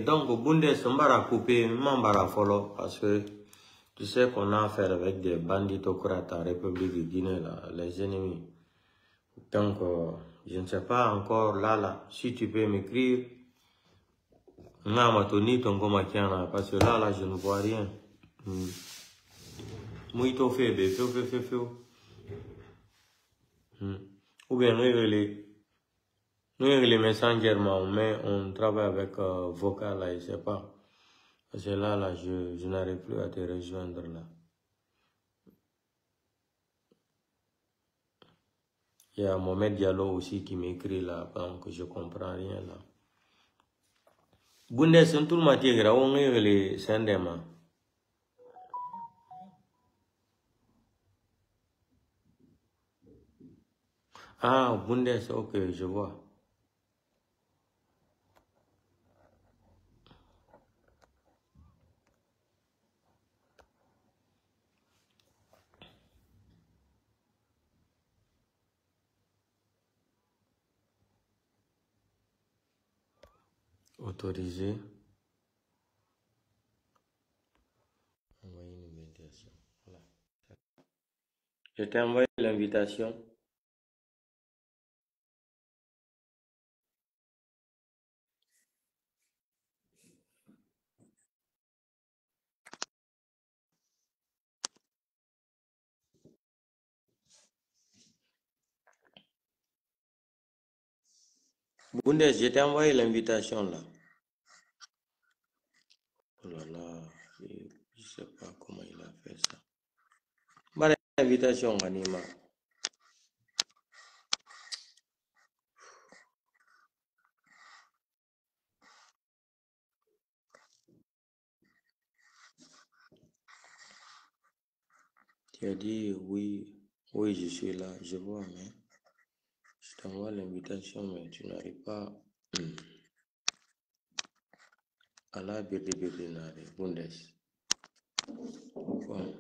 Donc, au Bundes, on va couper, on va follow, parce que tu sais qu'on a affaire avec des banditocrates en République de Guinée, là, les ennemis. Donc, je ne sais pas encore, là, si tu peux m'écrire, parce que là, je ne vois rien. Muito fébé, feu. Ou bien, nous, les messengers, mais on travaille avec vocal, là, je ne sais pas. Parce que là, je n'arrive plus à te rejoindre, là. Il y a Mohamed Diallo aussi qui m'écrit là, donc je comprends rien là. Bundes, tout le matin, on est les syndémas. Ah, Bundes, ok, je vois. Autorisé. Envoyer une invitation. Voilà. Je t'ai envoyé l'invitation. Bundes, je t'ai envoyé l'invitation là. Oh là là, je ne sais pas comment il a fait ça. Bah, l'invitation, Anima. Tu as dit oui, oui, je suis là, je vois, mais je t'envoie l'invitation, mais tu n'arrives pas à la Birdi Bundes. Bon.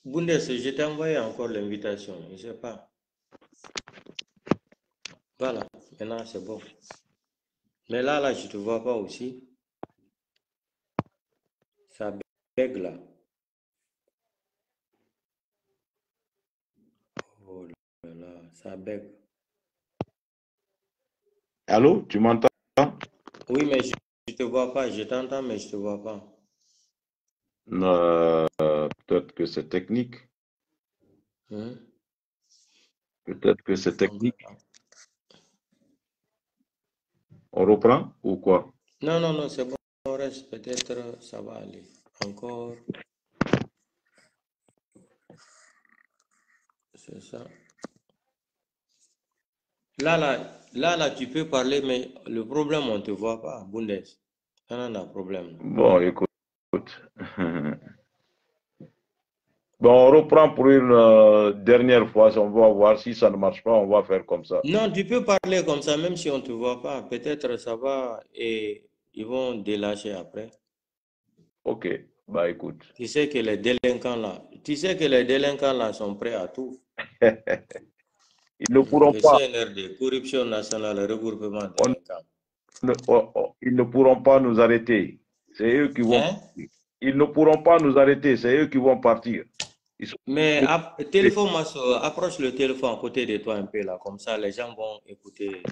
Bundes, je t'ai envoyé encore l'invitation, je ne sais pas. Voilà, maintenant c'est bon. Mais là, je ne te vois pas aussi. Ça bug là. Oh là là, ça bug. Allô, tu m'entends? Oui, mais je ne te vois pas. Je t'entends, mais je ne te vois pas. Peut-être que c'est technique. Hein? Peut-être que c'est Donc, technique. On reprend ou quoi? non, non, non, c'est bon. On reste. Peut-être ça va aller. Encore. C'est ça. Là, tu peux parler, mais le problème, on ne te voit pas, Bundes. On a un problème. Bon, écoute. Bon, on reprend pour une dernière fois. On va voir si ça ne marche pas. On va faire comme ça. Non, tu peux parler comme ça, même si on ne te voit pas. Peut-être ça va et ils vont délâcher après. Ok, bah écoute. Tu sais que les délinquants là sont prêts à tout. Ils ne pourront Le pas. CNRD, corruption nationale, regroupement délinquants. Ils ne pourront pas nous arrêter. C'est eux qui vont. Hein? Ils ne pourront pas nous arrêter. C'est eux qui vont partir. Ils sont... Mais approche le téléphone à côté de toi un peu là, comme ça les gens vont écouter.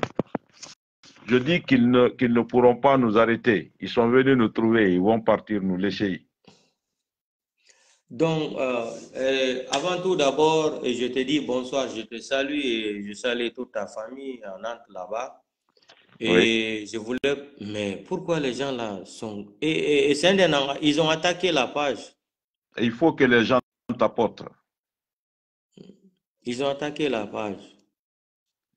Je dis qu'ils ne pourront pas nous arrêter. Ils sont venus nous trouver. Ils vont partir nous laisser. Donc, avant tout d'abord, je te dis bonsoir, je te salue et je salue toute ta famille en Nantes là-bas. Oui. Et je voulais, mais pourquoi les gens là sont... Et c'est ils ont attaqué la page. Et il faut que les gens t'apportent. Ils ont attaqué la page.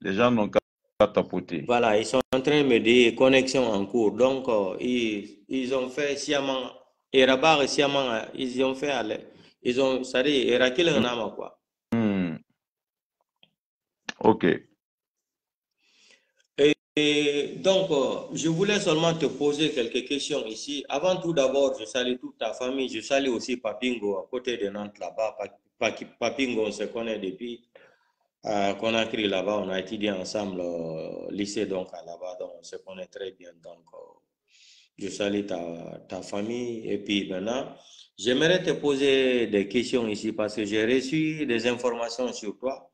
Les gens n'ont qu'à tapoter. Voilà, ils sont en train de me dire connexion en cours. Donc, ils ont fait sciemment, et Rabat et sciemment, ils ont fait aller. Ils ont, c'est-à-dire, Rakil Nama, quoi. Hmm. OK. Et donc, je voulais seulement te poser quelques questions ici. Avant tout, d'abord, je salue toute ta famille. Je salue aussi Papingo, à côté de Nantes, là-bas. Papingo, on se connaît depuis Conakry, là-bas. On a étudié ensemble au lycée, donc, là-bas. Donc, on se connaît très bien. Donc, je salue ta famille. Et puis maintenant, j'aimerais te poser des questions ici parce que j'ai reçu des informations sur toi.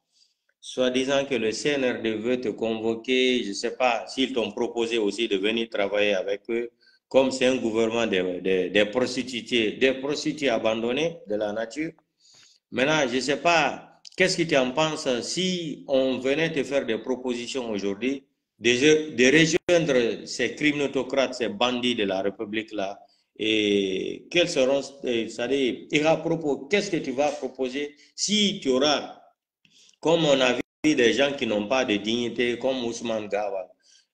Soit disant que le CNRD veut te convoquer, je ne sais pas s'ils t'ont proposé aussi de venir travailler avec eux, comme c'est un gouvernement des prostituées abandonnées de la nature. Maintenant, je ne sais pas, qu'est-ce que tu en penses si on venait te faire des propositions aujourd'hui de rejoindre ces criminotocrates, ces bandits de la République-là, et quels seront, c'est-à-dire, et à propos, qu'est-ce que tu vas proposer si tu auras, comme on a vu des gens qui n'ont pas de dignité, comme Ousmane Gawal.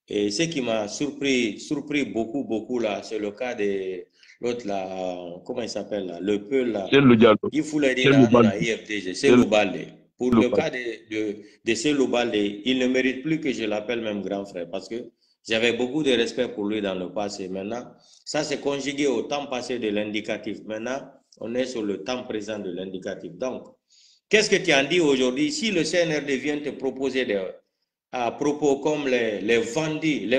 Et ce qui m'a surpris beaucoup, beaucoup là, c'est le cas de l'autre là, comment il s'appelle là, le Peul là. C'est le dialogue. Il faut le C'est dire le à mon bal. IFDG, c'est C'est le Balde. Pour le le bal. cas de Celo Balde, il ne mérite plus que je l'appelle même grand frère parce que j'avais beaucoup de respect pour lui dans le passé. Maintenant, ça s'est conjugué au temps passé de l'indicatif. Maintenant, on est sur le temps présent de l'indicatif. Donc, qu'est-ce que tu en dis aujourd'hui si le CNRD vient te proposer à propos comme les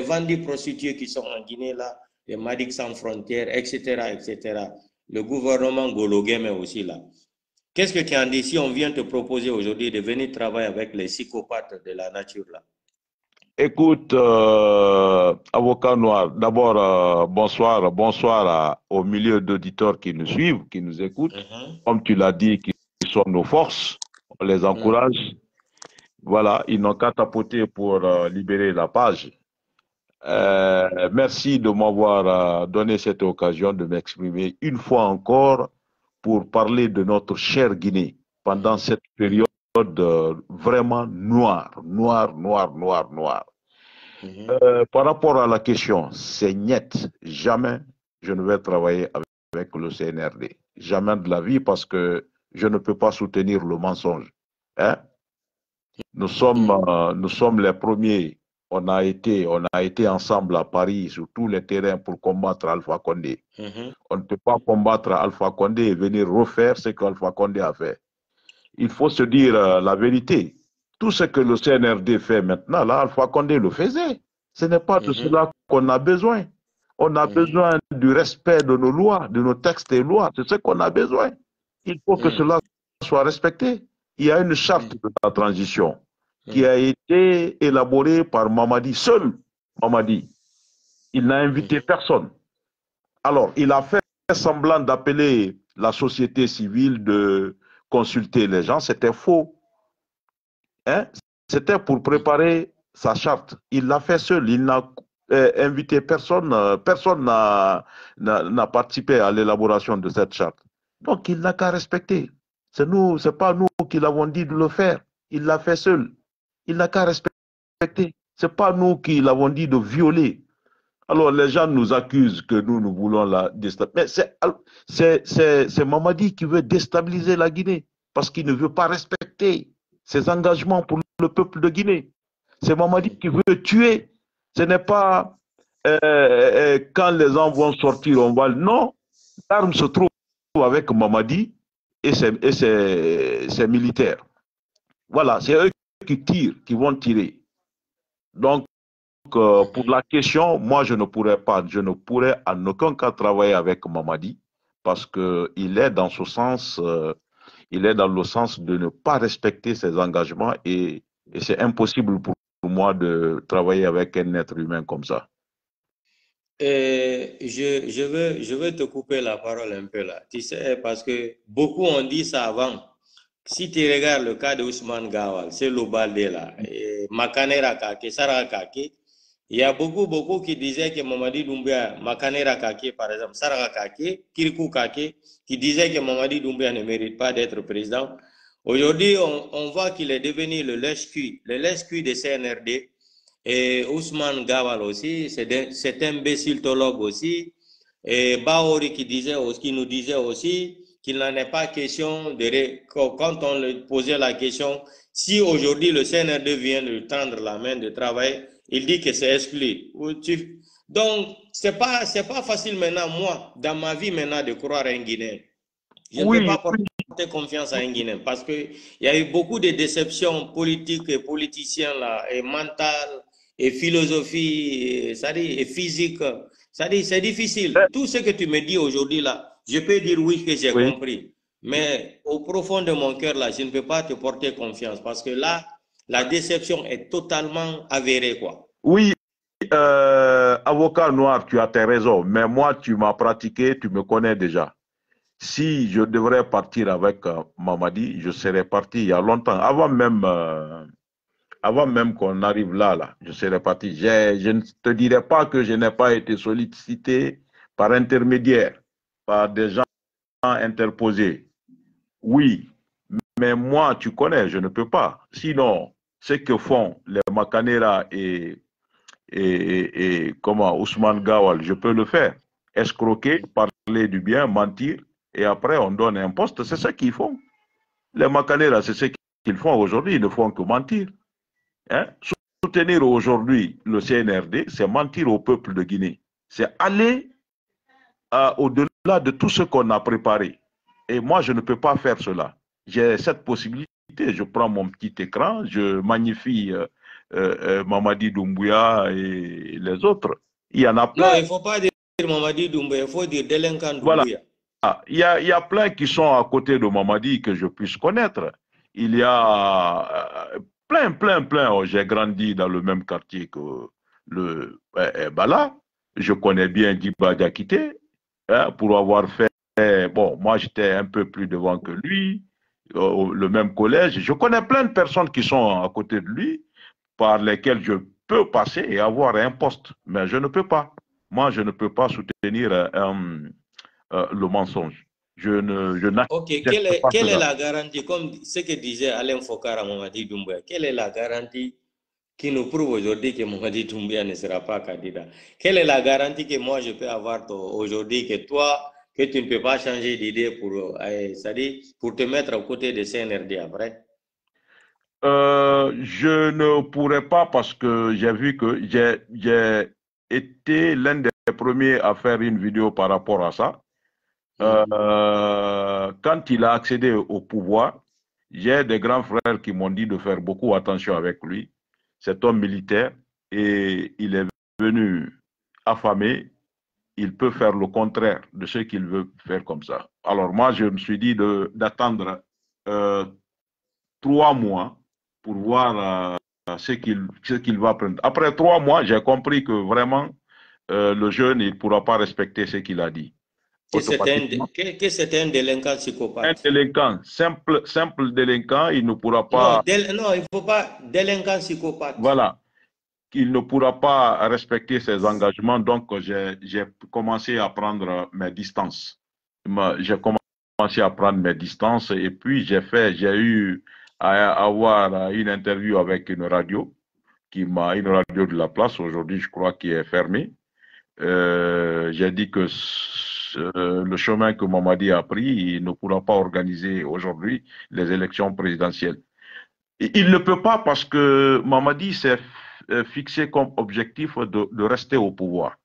vendus prostitués qui sont en Guinée là, les Madic sans frontières, etc., etc. Le gouvernement Gologué, mais aussi là. Qu'est-ce que tu en dis si on vient te proposer aujourd'hui de venir travailler avec les psychopathes de la nature là? Écoute, avocat noir, d'abord, bonsoir, aux milliers d'auditeurs qui nous suivent, qui nous écoutent. Mhm. Comme tu l'as dit, qui sont nos forces, on les Mhm. encourage. Voilà, ils n'ont qu'à tapoter pour libérer la page. Mhm. Merci de m'avoir donné cette occasion de m'exprimer une fois encore pour parler de notre chère Guinée pendant Mhm. cette période vraiment noire, noire, noire, noire, noire. Mhm. Par rapport à la question, c'est net. Jamais je ne vais travailler avec le CNRD. Jamais de la vie parce que je ne peux pas soutenir le mensonge. Hein? Mhm. Nous sommes les premiers. On a été ensemble à Paris sur tous les terrains pour combattre Alpha Condé. Mhm. On ne peut pas combattre Alpha Condé et venir refaire ce qu'Alpha Condé a fait. Il faut se dire la vérité. Tout ce que le CNRD fait maintenant, là, Alpha Condé le faisait. Ce n'est pas de Mhm. cela qu'on a besoin. On a Mhm. besoin du respect de nos lois, de nos textes et lois. C'est ce qu'on a besoin. Il faut que Mhm. cela soit respecté. Il y a une charte Mhm. de la transition qui Mhm. a été élaborée par Mamadi seul. Mamadi, il n'a invité Mhm. personne. Alors, il a fait semblant d'appeler la société civile, de consulter les gens. C'était faux. Hein? C'était pour préparer sa charte. Il l'a fait seul. Il n'a invité personne. Personne n'a participé à l'élaboration de cette charte. Donc, il n'a qu'à respecter. C'est nous, c'est pas nous qui l'avons dit de le faire. Il l'a fait seul. Il n'a qu'à respecter. C'est pas nous qui l'avons dit de violer. Alors, les gens nous accusent que nous voulons la déstabiliser. Mais c'est Mamadi qui veut déstabiliser la Guinée parce qu'il ne veut pas respecter ses engagements pour le peuple de Guinée. C'est Mamadi qui veut tuer. Ce n'est pas quand les gens vont sortir, on va. Non, l'arme se trouve avec Mamadi et ses militaires. Voilà, c'est eux qui tirent, qui vont tirer. Donc, pour Mhm. la question, moi, je ne pourrais en aucun cas travailler avec Mamadi parce qu'il est dans ce sens, il est dans le sens de ne pas respecter ses engagements et c'est impossible pour moi de travailler avec un être humain comme ça. Je veux te couper la parole un peu là. Tu sais, parce que beaucoup ont dit ça avant. Si tu regardes le cas de Ousmane Gawal, c'est l'Obalde là, et Makanera Kake, Sarah Kake, Il y a beaucoup qui disaient que Mamadi Doumbouya, Makanera Kake, par exemple, Saraka Kake, Kirikou Kake, qui disaient que Mamadi Doumbouya ne mérite pas d'être président. Aujourd'hui, on voit qu'il est devenu le lèche-cul des CNRD. Et Ousmane Gawal aussi, c'est un imbéciltologue aussi. Et Baori qui nous disait aussi qu'il n'en est pas question quand on lui posait la question, si aujourd'hui le CNRD vient de tendre la main de travail, il dit que c'est exclu. Donc, c'est pas facile maintenant, moi, dans ma vie maintenant, de croire à un Guinéen. Je ne peux pas porter confiance à un Guinéen parce qu'il y a eu beaucoup de déceptions politiques et politiciennes là, et mentales, et philosophie, et physique. C'est difficile. Tout ce que tu me dis aujourd'hui là, je peux dire oui que j'ai compris. Mais au profond de mon cœur là, je ne peux pas te porter confiance parce que là, la déception est totalement avérée, quoi. Oui, avocat noir, tu as tes raisons, mais moi, tu m'as pratiqué, tu me connais déjà. Si je devrais partir avec Mamadi, je serais parti il y a longtemps, avant même qu'on arrive là, je serais parti. Je ne te dirais pas que je n'ai pas été sollicité par intermédiaire, par des gens interposés. Oui, mais moi, tu connais, je ne peux pas. Sinon, ce que font les Makanera et comment Ousmane Gawal, je peux le faire. Escroquer, parler du bien, mentir, et après on donne un poste. C'est ça qu'ils font. Les Makanera, c'est ce qu'ils font aujourd'hui. Ils ne font que mentir. Hein? Soutenir aujourd'hui le CNRD, c'est mentir au peuple de Guinée. C'est aller au-delà de tout ce qu'on a préparé. Et moi, je ne peux pas faire cela. J'ai cette possibilité. Je prends mon petit écran, je magnifie Mamadi Doumbouya et les autres. Il y en a plein. Non, il ne faut pas dire Mamadi Doumbouya, il faut dire Délinquant Doumbouya. Voilà. Il y a plein qui sont à côté de Mamadi que je puisse connaître. Il y a plein. Oh, j'ai grandi dans le même quartier que le Bala. Je connais bien Diba Diakité, hein, pour avoir fait. Bon, moi j'étais un peu plus devant que lui, le même collège. Je connais plein de personnes qui sont à côté de lui, par lesquelles je peux passer et avoir un poste. Mais je ne peux pas. Moi, je ne peux pas soutenir le mensonge. Ok, quelle est la garantie, comme ce que disait Alain Fokar à Mamadi Doumbouya, quelle est la garantie qui nous prouve aujourd'hui que Mamadi Doumbouya ne sera pas candidat? Quelle est la garantie que moi je peux avoir aujourd'hui que toi, que tu ne peux pas changer d'idée pour te mettre aux côtés de CNRD après? Je ne pourrais pas parce que j'ai vu que j'ai été l'un des premiers à faire une vidéo par rapport à ça. Quand il a accédé au pouvoir, j'ai des grands frères qui m'ont dit de faire beaucoup attention avec lui. Cet homme militaire, et il est venu affamé. Il peut faire le contraire de ce qu'il veut faire comme ça. Alors moi, je me suis dit d'attendre 3 mois pour voir ce qu'il va prendre. Après 3 mois, j'ai compris que vraiment, le jeune, il ne pourra pas respecter ce qu'il a dit. Que c'est un délinquant psychopathe. Un délinquant, simple délinquant, il ne pourra pas... Non, il ne faut pas délinquant psychopathe. Voilà. Il ne pourra pas respecter ses engagements, donc j'ai commencé à prendre mes distances. J'ai commencé à prendre mes distances et puis j'ai eu à avoir une interview avec une radio, une radio de la place, aujourd'hui je crois qui est fermée. J'ai dit que le chemin que Mamadi a pris, il ne pourra pas organiser aujourd'hui les élections présidentielles. Il ne peut pas parce que Mamadi s'est fixé comme objectif de rester au pouvoir.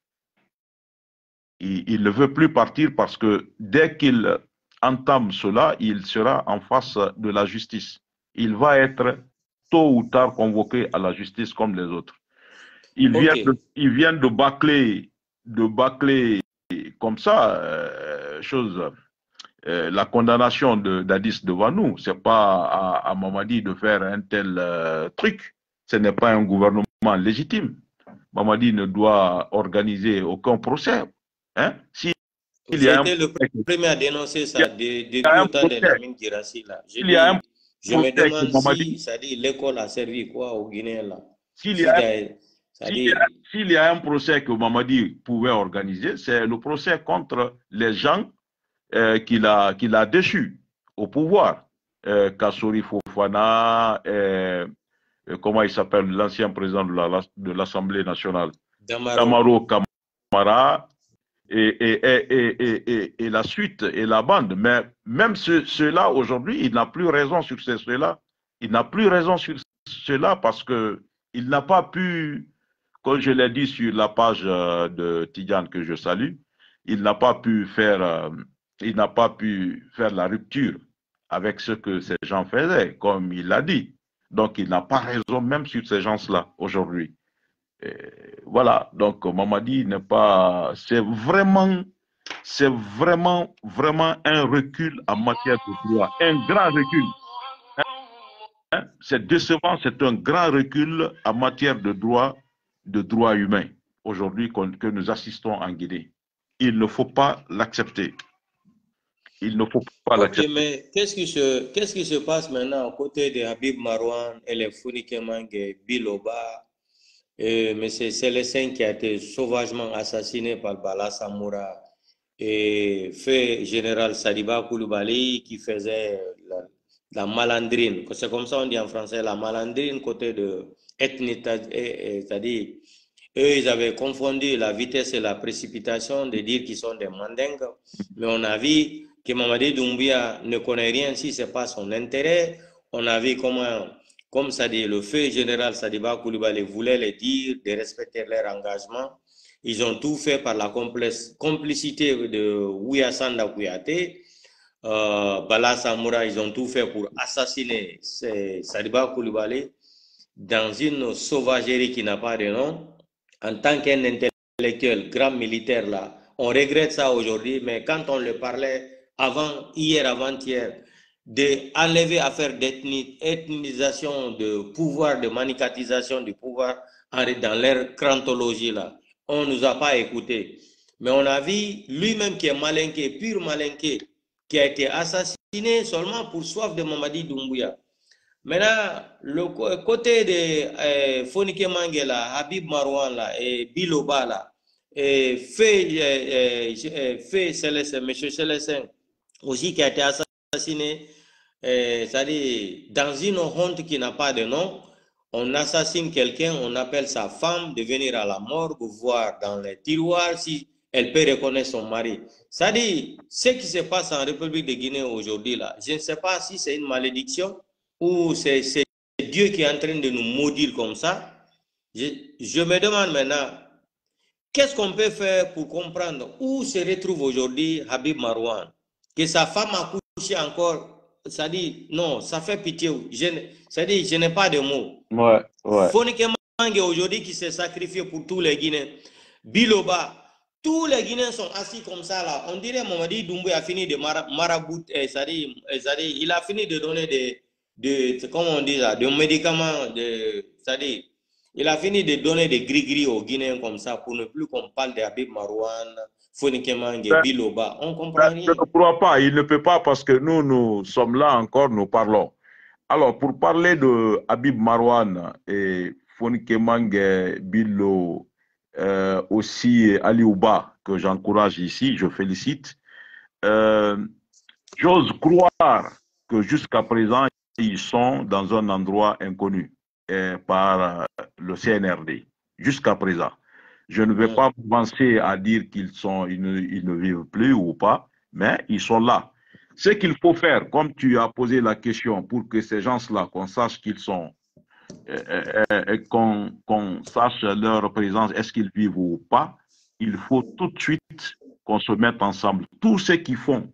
Il ne veut plus partir parce que dès qu'il entame cela, il sera en face de la justice. Il va être tôt ou tard convoqué à la justice comme les autres. Il vient de bâcler comme ça, la condamnation d'Addis devant nous. Ce n'est pas à Mamadi de faire un tel truc. Ce n'est pas un gouvernement légitime. Mamadi ne doit organiser aucun procès. Hein? J'étais le premier à dénoncer ça depuis le temps de Lamine Guirassy. Je me demande si l'école a servi quoi au Guinéen là. S'il y a un procès que Mamadi pouvait organiser, c'est le procès contre les gens qu'il a déchus au pouvoir. Kassouri Fofana, comment il s'appelle, l'ancien président de l'Assemblée nationale, Damaro Camara, et la suite et la bande. Mais même ceux-là, aujourd'hui, il n'a plus raison sur ceux-là. Il n'a plus raison sur cela parce qu'il n'a pas pu, comme je l'ai dit sur la page de Tidjane que je salue, il n'a pas pu faire la rupture avec ce que ces gens faisaient, comme il l'a dit. Donc, il n'a pas raison même sur ces gens-là aujourd'hui. Voilà, donc Mamadi n'est pas... C'est vraiment un recul en matière de droit. Un grand recul. Hein? C'est décevant, c'est un grand recul en matière de droits humains, aujourd'hui que nous assistons en Guinée. Il ne faut pas l'accepter. Il ne faut pas l'accepter. Ok, mais qu'est-ce qui se passe maintenant à côté de Habib Marouane et les Founikemangue et Biloba et M. Célestin qui a été sauvagement assassiné par Bala Samoura et fait général Sadiba Koulibaly qui faisait la malandrine, c'est comme ça on dit en français, la malandrine côté de ethnie, c'est-à-dire eux ils avaient confondu la vitesse et la précipitation de dire qu'ils sont des mandingues, mais on a vu que Mamadi Doumbouya ne connaît rien si ce n'est pas son intérêt. On a vu comment, comme ça dit, le feu général Sadiba Koulibaly voulait les dire de respecter leur engagement. Ils ont tout fait par la complicité de Ouya Sanda Kouyaté. Bala Samoura, ils ont tout fait pour assassiner Sadiba Koulibaly dans une sauvagerie qui n'a pas de nom. En tant qu'un intellectuel, grand militaire là, on regrette ça aujourd'hui, mais quand on le parlait hier, avant-hier, d'enlever affaire d'ethnisation de pouvoir, de manicatisation du pouvoir dans leur crantologie là, on ne nous a pas écoutés. Mais on a vu lui-même qui est malinqué, pur malinqué, qui a été assassiné seulement pour soif de Mamadi Doumbouya. Maintenant, le côté de Fonike Mangela, Habib Marouane là, et Biloba là, et Fait Célestin, M. Célestin, aussi qui a été assassiné, c'est-à-dire dans une honte qui n'a pas de nom, on assassine quelqu'un, on appelle sa femme de venir à la morgue, voir dans les tiroirs si elle peut reconnaître son mari. C'est-à-dire, ce qui se passe en République de Guinée aujourd'hui, là, je ne sais pas si c'est une malédiction ou c'est Dieu qui est en train de nous maudire comme ça. Je me demande maintenant, qu'est-ce qu'on peut faire pour comprendre où se retrouve aujourd'hui Habib Marouane? Que sa femme a couché encore, ça dit, non, ça fait pitié. Ça dit, je n'ai pas de mots. Ouais. Fonike Mange aujourd'hui qui s'est sacrifié pour tous les Guinéens. Biloba, tous les Guinéens sont assis comme ça là. On dirait Mamadi Doumbouya a fini de marabout, il a fini de donner comment on dit ça, de médicaments, c'est-à-dire, il a fini de donner des gris-gris aux Guinéens comme ça pour ne plus qu'on parle d'Habib Marouane, Fonike Mange, Biloba. On comprend rien. Je ne crois pas, il ne peut pas parce que nous sommes là encore, nous parlons. Alors, pour parler de Habib Marouane et Fonike Mange, Bilo, aussi Ali Ouba, que j'encourage ici, je félicite. J'ose croire que jusqu'à présent, ils sont dans un endroit inconnu par le CNRD. Jusqu'à présent. Je ne vais pas penser à dire ils ne vivent plus ou pas, mais ils sont là. Ce qu'il faut faire, comme tu as posé la question, pour que ces gens-là, qu'on sache qu'ils sont, qu'on sache leur présence, est-ce qu'ils vivent ou pas, il faut tout de suite qu'on se mette ensemble. Tous ceux qui font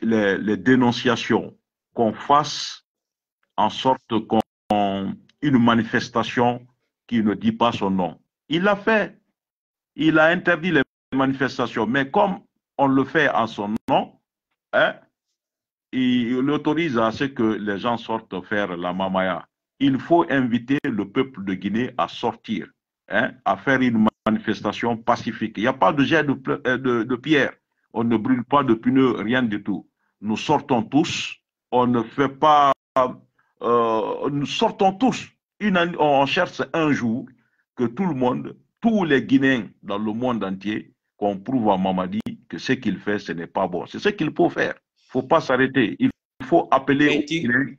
les dénonciations, qu'on fasse en sorte une manifestation qui ne dit pas son nom. Il l'a fait. Il a interdit les manifestations. Mais comme on le fait en son nom, hein, il autorise à ce que les gens sortent faire la mamaya. Il faut inviter le peuple de Guinée à sortir, hein, à faire une manifestation pacifique. Il n'y a pas de jet de pierre. On ne brûle pas de pneus, rien du tout. Nous sortons tous. On ne fait pas... nous sortons tous On cherche un jour que tout le monde, tous les Guinéens dans le monde entier, qu'on prouve à Mamadi que ce qu'il fait, ce n'est pas bon. C'est ce qu'il faut faire. Il ne faut pas s'arrêter. Il faut appeler aux Mais Guinéens. tu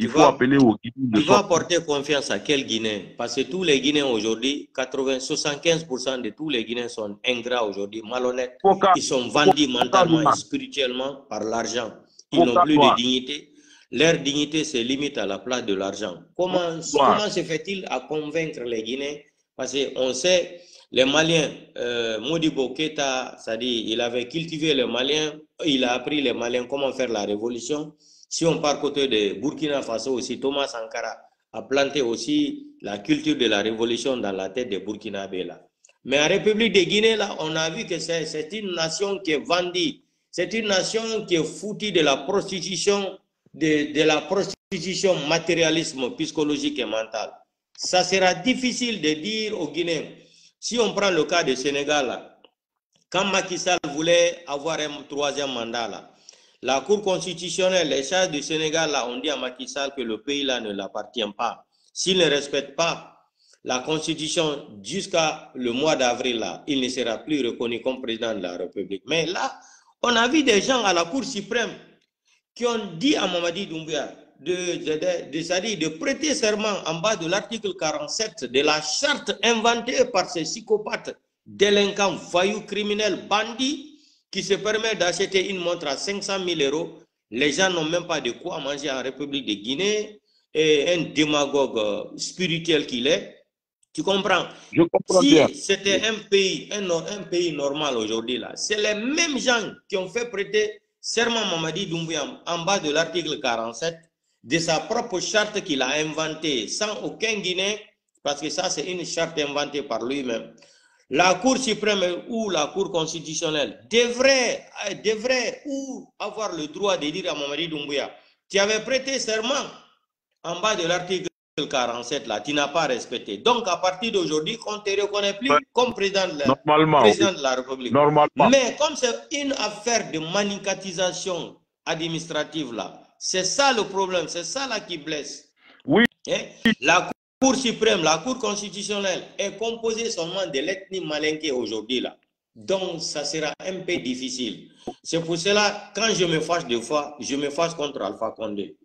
Il faut vas, appeler aux Guinéens de tu vas sortir. porter confiance à quel Guinéen? Parce que tous les Guinéens aujourd'hui, 75% de tous les Guinéens sont ingrats aujourd'hui, malhonnêtes. Ils sont vendus mentalement et spirituellement par l'argent. Ils n'ont plus de dignité. Leur dignité se limite à la place de l'argent. Comment se fait-il à convaincre les Guinéens? Parce qu'on sait, les Maliens, Modibo Keïta, c'est-à-dire il avait cultivé les Maliens, il a appris les Maliens comment faire la révolution. Si on part côté de Burkina Faso aussi, Thomas Sankara a planté aussi la culture de la révolution dans la tête des Burkinabés là. Mais en République de Guinée, là, on a vu que c'est une nation qui est vendue. C'est une nation qui est foutue de la prostitution, de la prostitution matérialisme psychologique et mental. Ça sera difficile de dire aux Guinéens. Si on prend le cas du Sénégal, là, quand Macky Sall voulait avoir un troisième mandat, là, la Cour constitutionnelle, les charges du Sénégal, là, on dit à Macky Sall que le pays là ne l'appartient pas. S'il ne respecte pas la Constitution jusqu'à le mois d'avril, là, il ne sera plus reconnu comme président de la République. Mais là, on a vu des gens à la Cour suprême qui ont dit à Mamadi Doumbouya de prêter serment en bas de l'article 47 de la charte inventée par ces psychopathes, délinquants, voyous, criminels, bandits, qui se permettent d'acheter une montre à 500 000 euros. Les gens n'ont même pas de quoi manger en République de Guinée. Et un démagogue spirituel qu'il est. Tu comprends? Je comprends si bien. c'était un pays normal aujourd'hui, là, c'est les mêmes gens qui ont fait prêter serment Mamadi Doumbouya en bas de l'article 47 de sa propre charte qu'il a inventée sans aucun Guinéen, parce que ça, c'est une charte inventée par lui-même. La Cour suprême ou la Cour constitutionnelle devrait avoir le droit de dire à Mamadi Doumbouya, tu avais prêté serment en bas de l'article 47, là, tu n'as pas respecté. Donc, à partir d'aujourd'hui, on ne te reconnaît plus comme président de la République. Normalement. Mais comme c'est une affaire de manicatisation administrative, là, c'est ça le problème, c'est ça là qui blesse. Oui. La Cour suprême, la Cour constitutionnelle est composée seulement de l'ethnie malinké aujourd'hui, là. Donc, ça sera un peu difficile. C'est pour cela, quand je me fâche des fois, je me fâche contre Alpha Condé.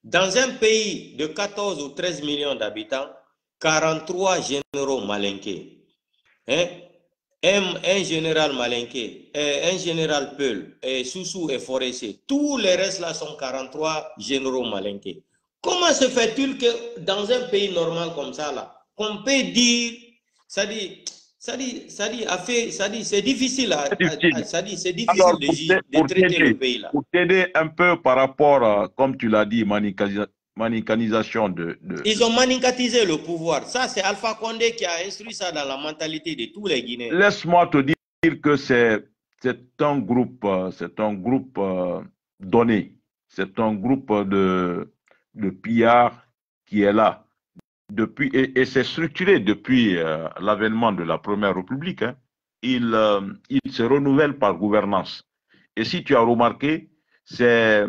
Dans un pays de 14 ou 13 millions d'habitants, 43 généraux malinqués, hein? Un général malinqué, un général Peul, Soussou et Forestier, tous les restes là sont 43 généraux malinqués. Comment se fait-il que dans un pays normal comme ça, là, qu'on peut dire, c'est difficile, Alors, de traiter le pays là. Pour t'aider un peu par rapport à, comme tu l'as dit, manicanisation de... Ils ont manicatisé le pouvoir. Ça, c'est Alpha Condé qui a instruit ça dans la mentalité de tous les Guinéens. Laisse-moi te dire que c'est un groupe donné. C'est un groupe de pillards qui est là. Depuis, et c'est structuré depuis l'avènement de la Première République. Hein. Il se renouvelle par gouvernance. Et si tu as remarqué, c'est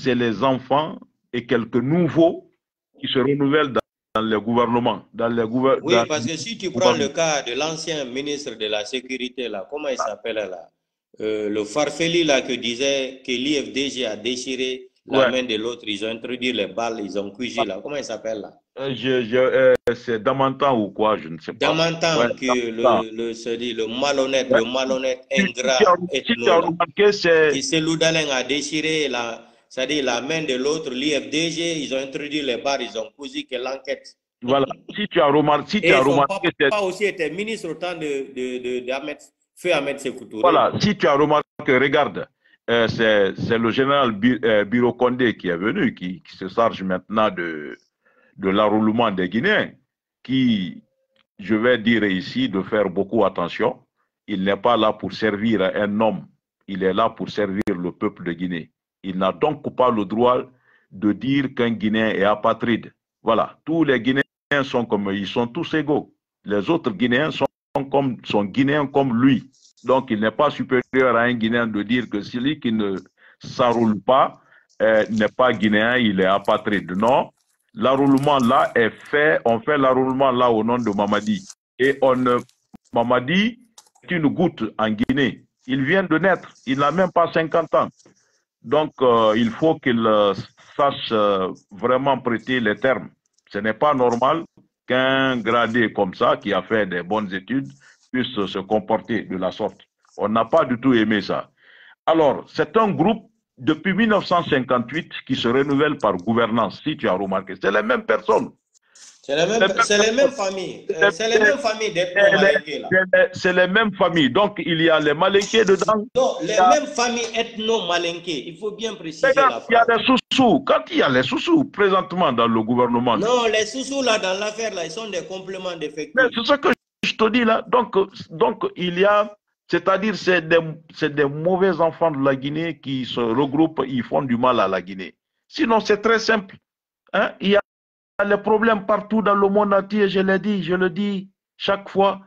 les enfants et quelques nouveaux qui se renouvellent dans les gouvernements. Oui, parce que si tu prends le cas de l'ancien ministre de la Sécurité, là, comment il s'appelle là? Le Farfeli là, qui disait que l'IFDG a déchiré la main de l'autre, ils ont introduit les balles, ils ont cuigé là. Comment il s'appelle là? C'est Damantan ou quoi, je ne sais pas. Damantan, le malhonnête ingrat, qui Seloudalen a déchiré la main de l'autre, l'IFDG, ils ont introduit les barres, ils ont cousu que l'enquête. Voilà, si tu as remarqué... Et son papa aussi était ministre au temps de Ahmed Sékou Touré. Voilà, si tu as remarqué, regarde, c'est le général Biro Condé qui est venu, qui se charge maintenant de l'enrôlement des Guinéens, qui, je vais dire ici, de faire beaucoup attention. Il n'est pas là pour servir un homme, il est là pour servir le peuple de Guinée. Il n'a donc pas le droit de dire qu'un Guinéen est apatride. Voilà, tous les Guinéens sont comme ils sont tous égaux. Les autres Guinéens sont Guinéens comme lui. Donc, il n'est pas supérieur à un Guinéen de dire que celui qui ne s'enroule pas n'est pas Guinéen, il est apatride. Non, L'enrôlement là est fait, on fait l'enrôlement là au nom de Mamadi. Et Mamadi est une goutte en Guinée. Il vient de naître, il n'a même pas 50 ans. Donc, il faut qu'il sache vraiment prêter les termes. Ce n'est pas normal qu'un gradé comme ça, qui a fait des bonnes études, puisse se comporter de la sorte. On n'a pas du tout aimé ça. Alors, c'est un groupe depuis 1958 qui se renouvelle par gouvernance, si tu as remarqué. C'est les mêmes personnes. C'est les mêmes familles. C'est les mêmes familles d'ethno malinqués là. C'est les mêmes familles. Donc, il y a les malinqués dedans. Non, les mêmes familles ethno malinqués. Il faut bien préciser la phrase. Il y a les sous-sous. Quand il y a les sous-sous présentement dans le gouvernement. Non, les sous-sous là dans l'affaire là, ils sont des compléments d'effectifs. C'est ce que je te dis là. Donc il y a, c'est-à-dire c'est des mauvais enfants de la Guinée qui se regroupent, ils font du mal à la Guinée. Sinon, c'est très simple. Hein? Il y a les problèmes partout dans le monde entier, je l'ai dit, je le dis chaque fois.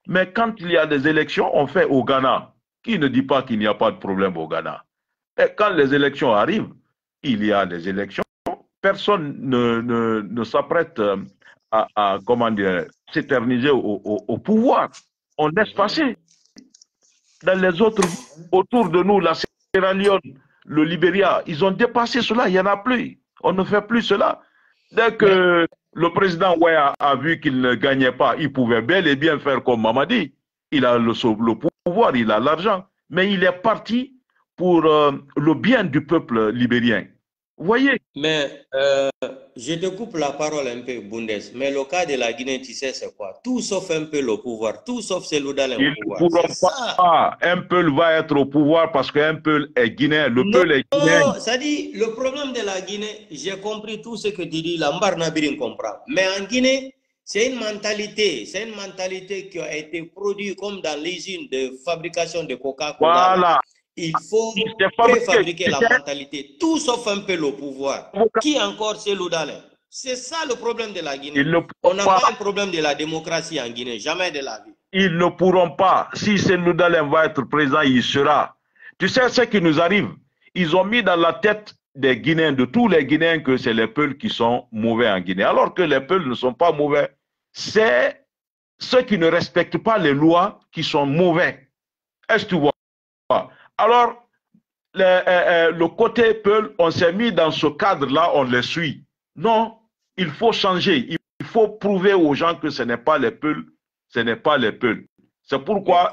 Mais quand il y a des élections, on fait au Ghana. Qui ne dit pas qu'il n'y a pas de problème au Ghana? Et quand les élections arrivent, il y a des élections. Personne ne s'apprête à comment dire, s'éterniser au pouvoir. On laisse passer. Dans les autres, autour de nous, la Sierra Leone, le Libéria, ils ont dépassé cela, il n'y en a plus. On ne fait plus cela. Dès que le président Ouaya a vu qu'il ne gagnait pas, il pouvait bel et bien faire comme Mamadi. Il a le pouvoir, il a l'argent. Mais il est parti pour le bien du peuple libérien. Vous voyez? Mais je te coupe la parole un peu, Bundes. Mais le cas de la Guinée, tu sais, c'est quoi? Tout sauf un peu le pouvoir. Tout sauf Seloudal au pouvoir. Ils ne pourront pas. Un peu va être au pouvoir parce qu'un peu est guinéen. Le peuple est guinéen. Non, ça dit, le problème de la Guinée, j'ai compris tout ce que tu dis. Lambar Nabirin comprend. Mais en Guinée, c'est une mentalité. C'est une mentalité qui a été produite comme dans l'usine de fabrication de Coca-Cola. Voilà. Il faut préfabriquer la mentalité, tout sauf un peu le pouvoir. Qui encore c'est l'Oudalin? C'est ça le problème de la Guinée. On n'a pas un problème de la démocratie en Guinée, jamais de la vie. Ils ne pourront pas. Si c'est l'Oudalin va être présent, il sera. Tu sais ce qui nous arrive? Ils ont mis dans la tête des Guinéens, de tous les Guinéens, que c'est les Peuls qui sont mauvais en Guinée. Alors que les Peuls ne sont pas mauvais. C'est ceux qui ne respectent pas les lois qui sont mauvais. Est-ce que tu vois? Alors, le côté Peul, on s'est mis dans ce cadre-là, on les suit. Non, il faut changer. Il faut prouver aux gens que ce n'est pas les Peuls, ce n'est pas les Peuls. C'est pourquoi...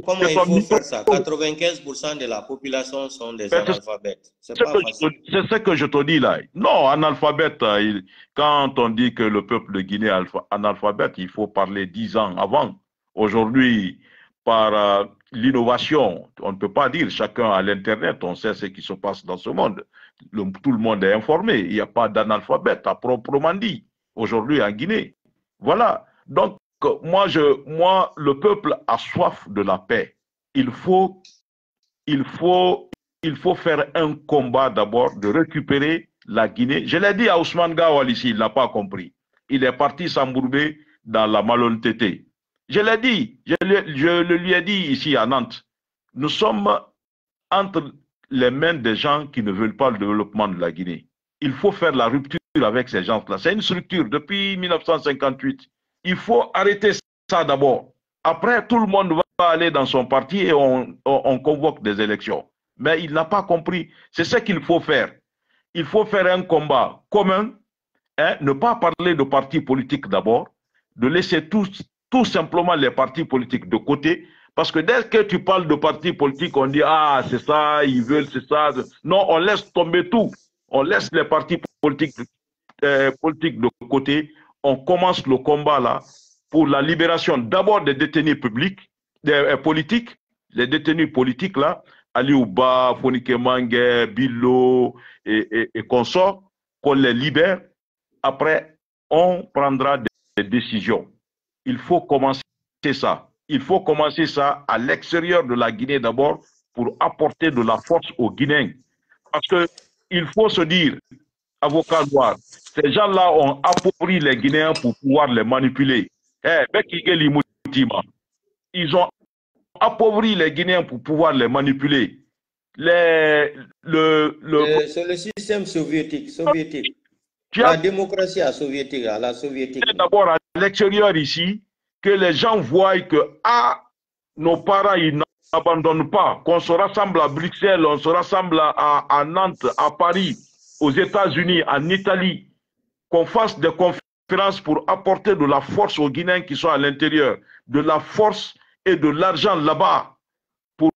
Comment il faut faire ça? 95% de la population sont des analphabètes. C'est ce que je te dis là. Non, analphabète, quand on dit que le peuple de Guinée est analphabète, il faut parler 10 ans avant. Aujourd'hui, par l'innovation, on ne peut pas dire, chacun à l'Internet, on sait ce qui se passe dans ce monde. Tout le monde est informé, il n'y a pas d'analphabète à proprement dit, aujourd'hui en Guinée. Voilà, donc moi, le peuple a soif de la paix. Il faut faire un combat d'abord de récupérer la Guinée. Je l'ai dit à Ousmane Gawal ici, il n'a pas compris. Il est parti s'embourber dans la malhonnêteté. Je l'ai dit, je le lui ai dit ici à Nantes. Nous sommes entre les mains des gens qui ne veulent pas le développement de la Guinée. Il faut faire la rupture avec ces gens-là. C'est une structure depuis 1958. Il faut arrêter ça d'abord. Après, tout le monde va aller dans son parti et on convoque des élections. Mais il n'a pas compris. C'est ce qu'il faut faire. Il faut faire un combat commun, hein, ne pas parler de partis politiques d'abord, de laisser tout simplement les partis politiques de côté, parce que dès que tu parles de partis politiques, on dit « Ah, c'est ça, ils veulent, c'est ça ». Non, on laisse tomber tout. On laisse les partis politiques de côté. On commence le combat là pour la libération d'abord des détenus politiques, les détenus politiques là, Aliouba, Fonike Mange, Bilo et consorts, qu'on les libère. Après, on prendra des décisions. Il faut commencer ça. Il faut commencer ça à l'extérieur de la Guinée d'abord pour apporter de la force aux Guinéens. Parce qu'il faut se dire, avocat noir, ces gens-là ont appauvri les Guinéens pour pouvoir les manipuler. Ils ont appauvri les Guinéens pour pouvoir les manipuler. C'est le système soviétique. La démocratie à soviétique, à la soviétique. D'abord à l'extérieur ici, que les gens voient que nos parents, ils n'abandonnent pas, qu'on se rassemble à Bruxelles, on se rassemble à Nantes, à Paris, aux États-Unis, en Italie, qu'on fasse des conférences pour apporter de la force aux Guinéens qui sont à l'intérieur, de la force et de l'argent là-bas pour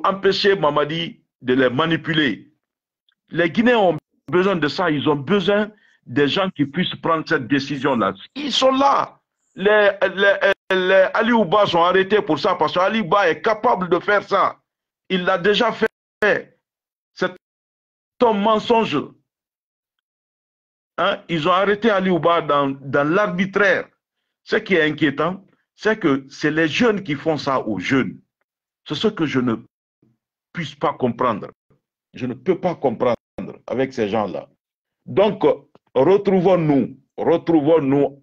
empêcher Mamadi de les manipuler. Les Guinéens ont besoin de ça, ils ont besoin des gens qui puissent prendre cette décision-là. Ils sont là. Les Ali Ouba sont arrêtés pour ça parce qu'Ali Ouba est capable de faire ça. Il l'a déjà fait. C'est un mensonge. Hein? Ils ont arrêté Ali Ouba dans l'arbitraire. Ce qui est inquiétant, c'est que c'est les jeunes qui font ça aux jeunes. C'est ce que je ne puisse pas comprendre. Je ne peux pas comprendre avec ces gens-là. Donc, retrouvons-nous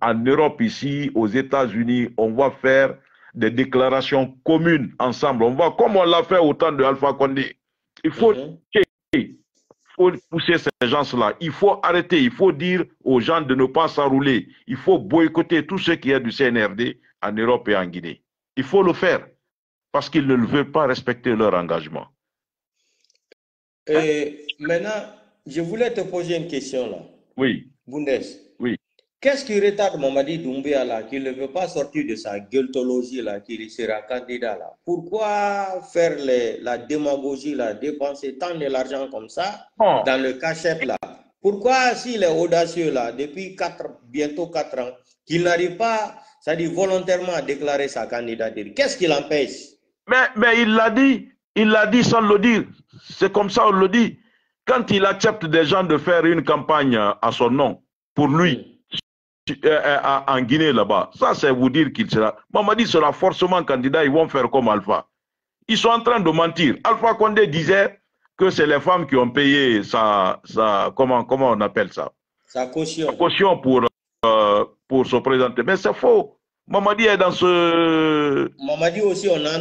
en Europe ici, aux États-Unis, on va faire des déclarations communes ensemble. On va, comme on l'a fait au temps de Alpha Condé. Il faut, pousser ces gens-là. Il faut arrêter, il faut dire aux gens de ne pas s'enrouler. Il faut boycotter tout ce qui est du CNRD en Europe et en Guinée. Il faut le faire parce qu'ils ne veulent pas respecter leur engagement. Maintenant, je voulais te poser une question là. Oui. Bundes. Oui. Qu'est-ce qui retarde Mamadi Doumbouya là, qui ne veut pas sortir de sa gueultologie là, qu'il sera candidat là? Pourquoi faire la démagogie là, dépenser tant de l'argent comme ça dans le cachette là? Pourquoi s'il est audacieux là, depuis bientôt 4 ans, qu'il n'arrive pas, c'est-à-dire volontairement à déclarer sa candidature? Qu'est-ce qui l'empêche? Mais il l'a dit sans le dire. C'est comme ça on le dit. Quand il accepte des gens de faire une campagne à son nom, pour lui, en Guinée là-bas, ça c'est vous dire qu'il sera. Mamadi sera forcément candidat, ils vont faire comme Alpha. Ils sont en train de mentir. Alpha Condé disait que c'est les femmes qui ont payé comment on appelle ça? Sa caution. Sa caution pour se présenter. Mais c'est faux. Mamadi est dans ce... Mamadi aussi, on a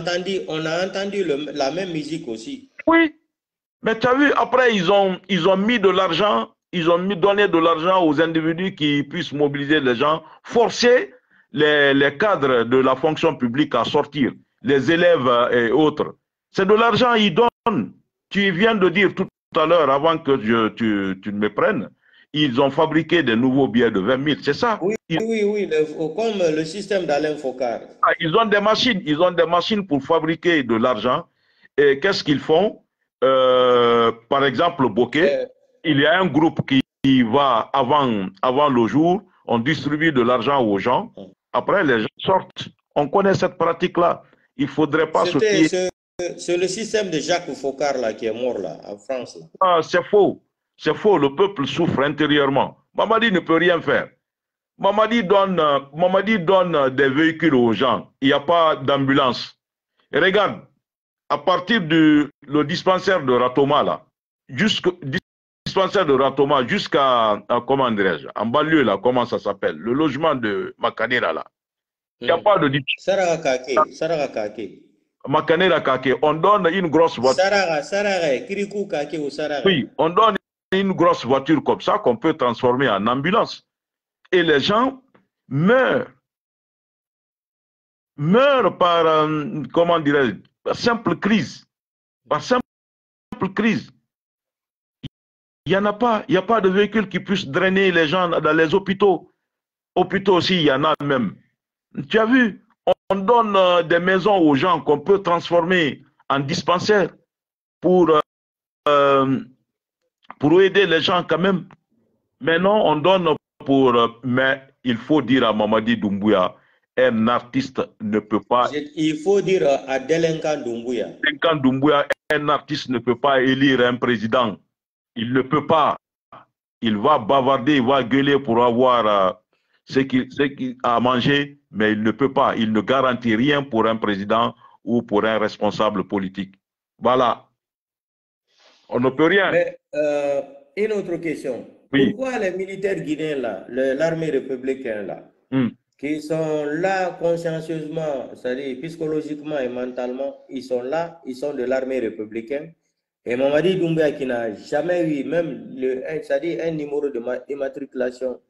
entendu la même musique aussi. Oui. Mais tu as vu, après, ils ont mis de l'argent, donné de l'argent aux individus qui puissent mobiliser les gens, forcer les cadres de la fonction publique à sortir, les élèves et autres. C'est de l'argent, ils donnent. Tu viens de dire tout à l'heure, avant que tu me prennes, ils ont fabriqué des nouveaux billets de 20 000, c'est ça? Oui, comme le système d'Alain Focar. Ils ont des machines pour fabriquer de l'argent. Et qu'est-ce qu'ils font? Par exemple, Bokeh, il y a un groupe qui va avant le jour, on distribue de l'argent aux gens. Après, les gens sortent. On connaît cette pratique-là. Il ne faudrait pas se fier. C'est le système de Jacques Focar là, qui est mort là, en France. Là. Ah, c'est faux. C'est faux. Le peuple souffre intérieurement. Mamadi ne peut rien faire. Mamadi donne des véhicules aux gens. Il n'y a pas d'ambulance. Regarde, à partir du dispensaire de Ratoma, là, jusqu'à, comment dirais-je, en banlieue, là, comment ça s'appelle, le logement de Makanera, là. Il n'y a pas de... Sarakake. Makanera Kake, on donne une grosse voiture. Kirikou Kake ou Sarara. Oui, on donne une grosse voiture comme ça qu'on peut transformer en ambulance. Et les gens meurent par, comment dirais-je, par simple crise. Par simple crise. Il n'y a pas de véhicule qui puisse drainer les gens dans les hôpitaux. Hôpitaux aussi, il y en a même. Tu as vu, on donne des maisons aux gens qu'on peut transformer en dispensaires pour aider les gens quand même. Mais non, on donne mais il faut dire à Mamadi Doumbouya, un artiste ne peut pas... Il faut dire à Delenkan Doumbouya. Delenkan Doumbouya, un artiste ne peut pas élire un président. Il ne peut pas. Il va bavarder, il va gueuler pour avoir ce qu'il a à manger, mais il ne peut pas. Il ne garantit rien pour un président ou pour un responsable politique. Voilà. On ne peut rien. Mais une autre question. Oui. Pourquoi les militaires guinéens là, l'armée républicaine là, qui sont là consciencieusement, c'est-à-dire psychologiquement et mentalement, ils sont là, ils sont de l'armée républicaine. Et Mamadi Doumbouya qui n'a jamais eu même c'est-à-dire un numéro d'immatriculation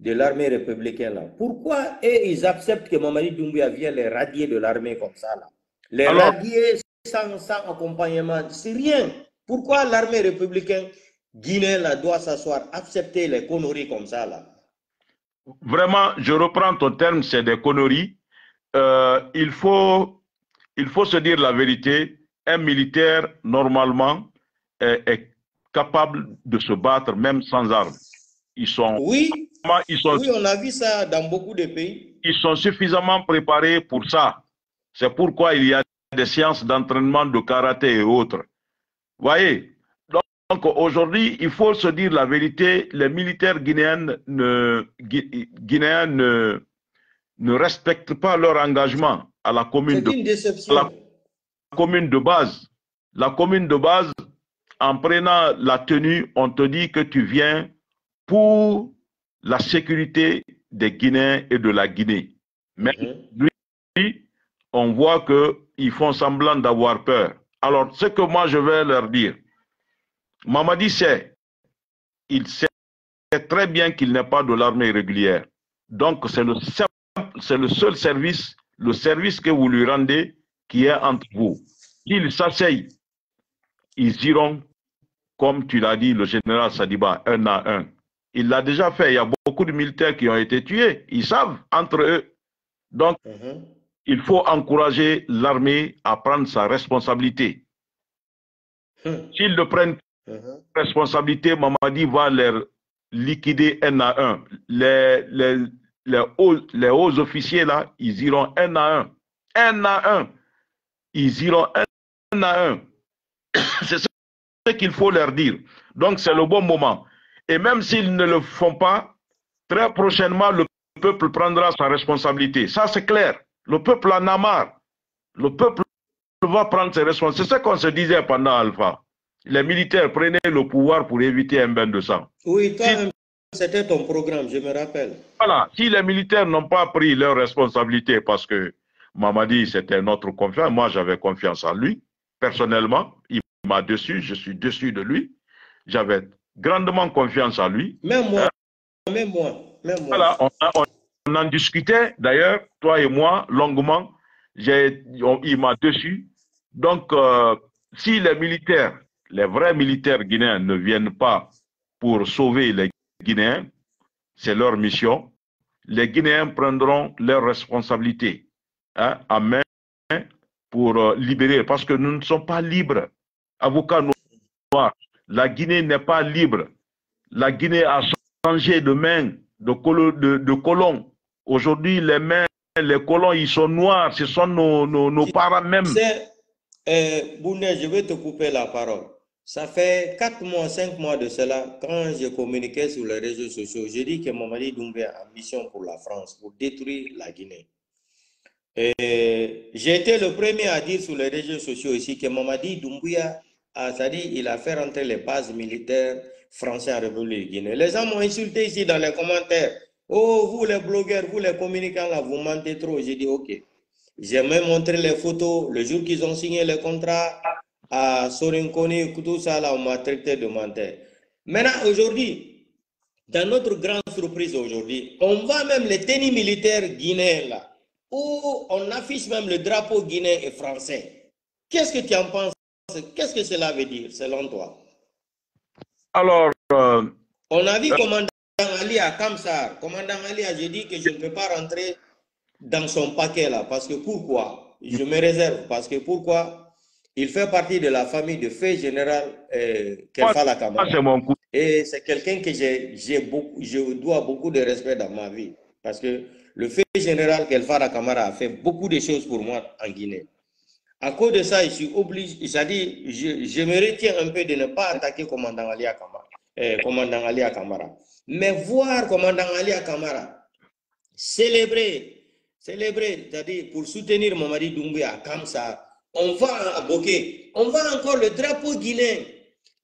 de l'armée républicaine là. Pourquoi ils acceptent que Mamadi Doumbouya vienne les radier de l'armée comme ça là? Les Alors, radier sans accompagnement, c'est rien. Pourquoi l'armée républicaine guinéenne là doit s'asseoir, accepter les conneries comme ça là? vraiment, je reprends ton terme, c'est des conneries. Il faut se dire la vérité. Un militaire, normalement, est capable de se battre même sans armes. Oui, on a vu ça dans beaucoup de pays. Ils sont suffisamment préparés pour ça. C'est pourquoi il y a des séances d'entraînement de karaté et autres. Voyez? Donc aujourd'hui, il faut se dire la vérité, les militaires guinéens ne respectent pas leur engagement à la commune C'est une déception. la commune de base. La commune de base, en prenant la tenue, on te dit que tu viens pour la sécurité des Guinéens et de la Guinée. Mais lui, on voit qu'ils font semblant d'avoir peur. Alors, ce que moi je vais leur dire, Mamadi il sait très bien qu'il n'est pas de l'armée régulière. Donc, c'est le seul service, le service que vous lui rendez qui est entre vous. S'ils s'asseyent, ils iront, comme tu l'as dit, le général Sadiba, 1 à 1. Il l'a déjà fait. Il y a beaucoup de militaires qui ont été tués. Ils savent entre eux. Donc, il faut encourager l'armée à prendre sa responsabilité. S'ils ne prennent responsabilité, Mamadi va les liquider 1 à 1. Les hauts officiers, là, ils iront 1 à 1. 1 à 1. Ils iront 1 à 1. C'est ce qu'il faut leur dire. Donc, c'est le bon moment. Et même s'ils ne le font pas, très prochainement, le peuple prendra sa responsabilité. Ça, c'est clair. Le peuple en a marre. Le peuple va prendre ses responsabilités. C'est ce qu'on se disait pendant Alpha. Les militaires prenaient le pouvoir pour éviter un bain de sang. Oui, toi-même, c'était ton programme, je me rappelle. Voilà. Si les militaires n'ont pas pris leurs responsabilités, parce que Mamadi, c'était notre confiance, moi, j'avais confiance en lui, personnellement, il m'a déçu, je suis déçu de lui. J'avais grandement confiance en lui. Même moi, même moi. Voilà, on en discutait d'ailleurs, toi et moi, longuement. Il m'a déçu. Donc, si les militaires, les vrais militaires guinéens ne viennent pas pour sauver les Guinéens, c'est leur mission. Les Guinéens prendront leurs responsabilités en main pour libérer, parce que nous ne sommes pas libres. Avocats noirs, la Guinée n'est pas libre. La Guinée a changé de main, de colons. Aujourd'hui, les mains, les colons, ils sont noirs. Ce sont nos parents même. Boundé, je vais te couper la parole. Ça fait 4 mois, 5 mois de cela, quand je communiquais sur les réseaux sociaux, j'ai dit que Mamadi Doumbouya a mission pour la France, pour détruire la Guinée. J'ai été le premier à dire sur les réseaux sociaux ici que Mamadi Doumbouya, c'est-à-dire il a fait rentrer les bases militaires français en République Guinée. Les gens m'ont insulté ici dans les commentaires. Oh, vous les blogueurs, vous les communicants là, vous mentez trop. J'ai dit ok. J'ai même montré les photos le jour qu'ils ont signé le contrat à Sorinkoni, tout ça là, on m'a traité de menteur. Maintenant, aujourd'hui, dans notre grande surprise aujourd'hui, on voit même les tenues militaires guinéens là, où on affiche même le drapeau guinéen et français. Qu'est-ce que tu en penses? Qu'est-ce que cela veut dire selon toi? Alors, on a vu commandant Ali à Kamsar. Commandant Ali a dit que je ne peux pas rentrer dans son paquet là. Parce que pourquoi? Je me réserve. Parce que pourquoi? Il fait partie de la famille de feu général Kelfala Kamara. Et c'est quelqu'un que je dois beaucoup de respect dans ma vie. Parce que le feu général Kelfala Kamara a fait beaucoup de choses pour moi en Guinée. À cause de ça, je suis obligé, c'est-à-dire, je me retiens un peu de ne pas attaquer commandant Ali Kamara. Mais voir commandant Ali Kamara célébrer, c'est-à-dire pour soutenir Mamadi Doumbouya comme ça, on va invoquer, on va encore le drapeau guinéen,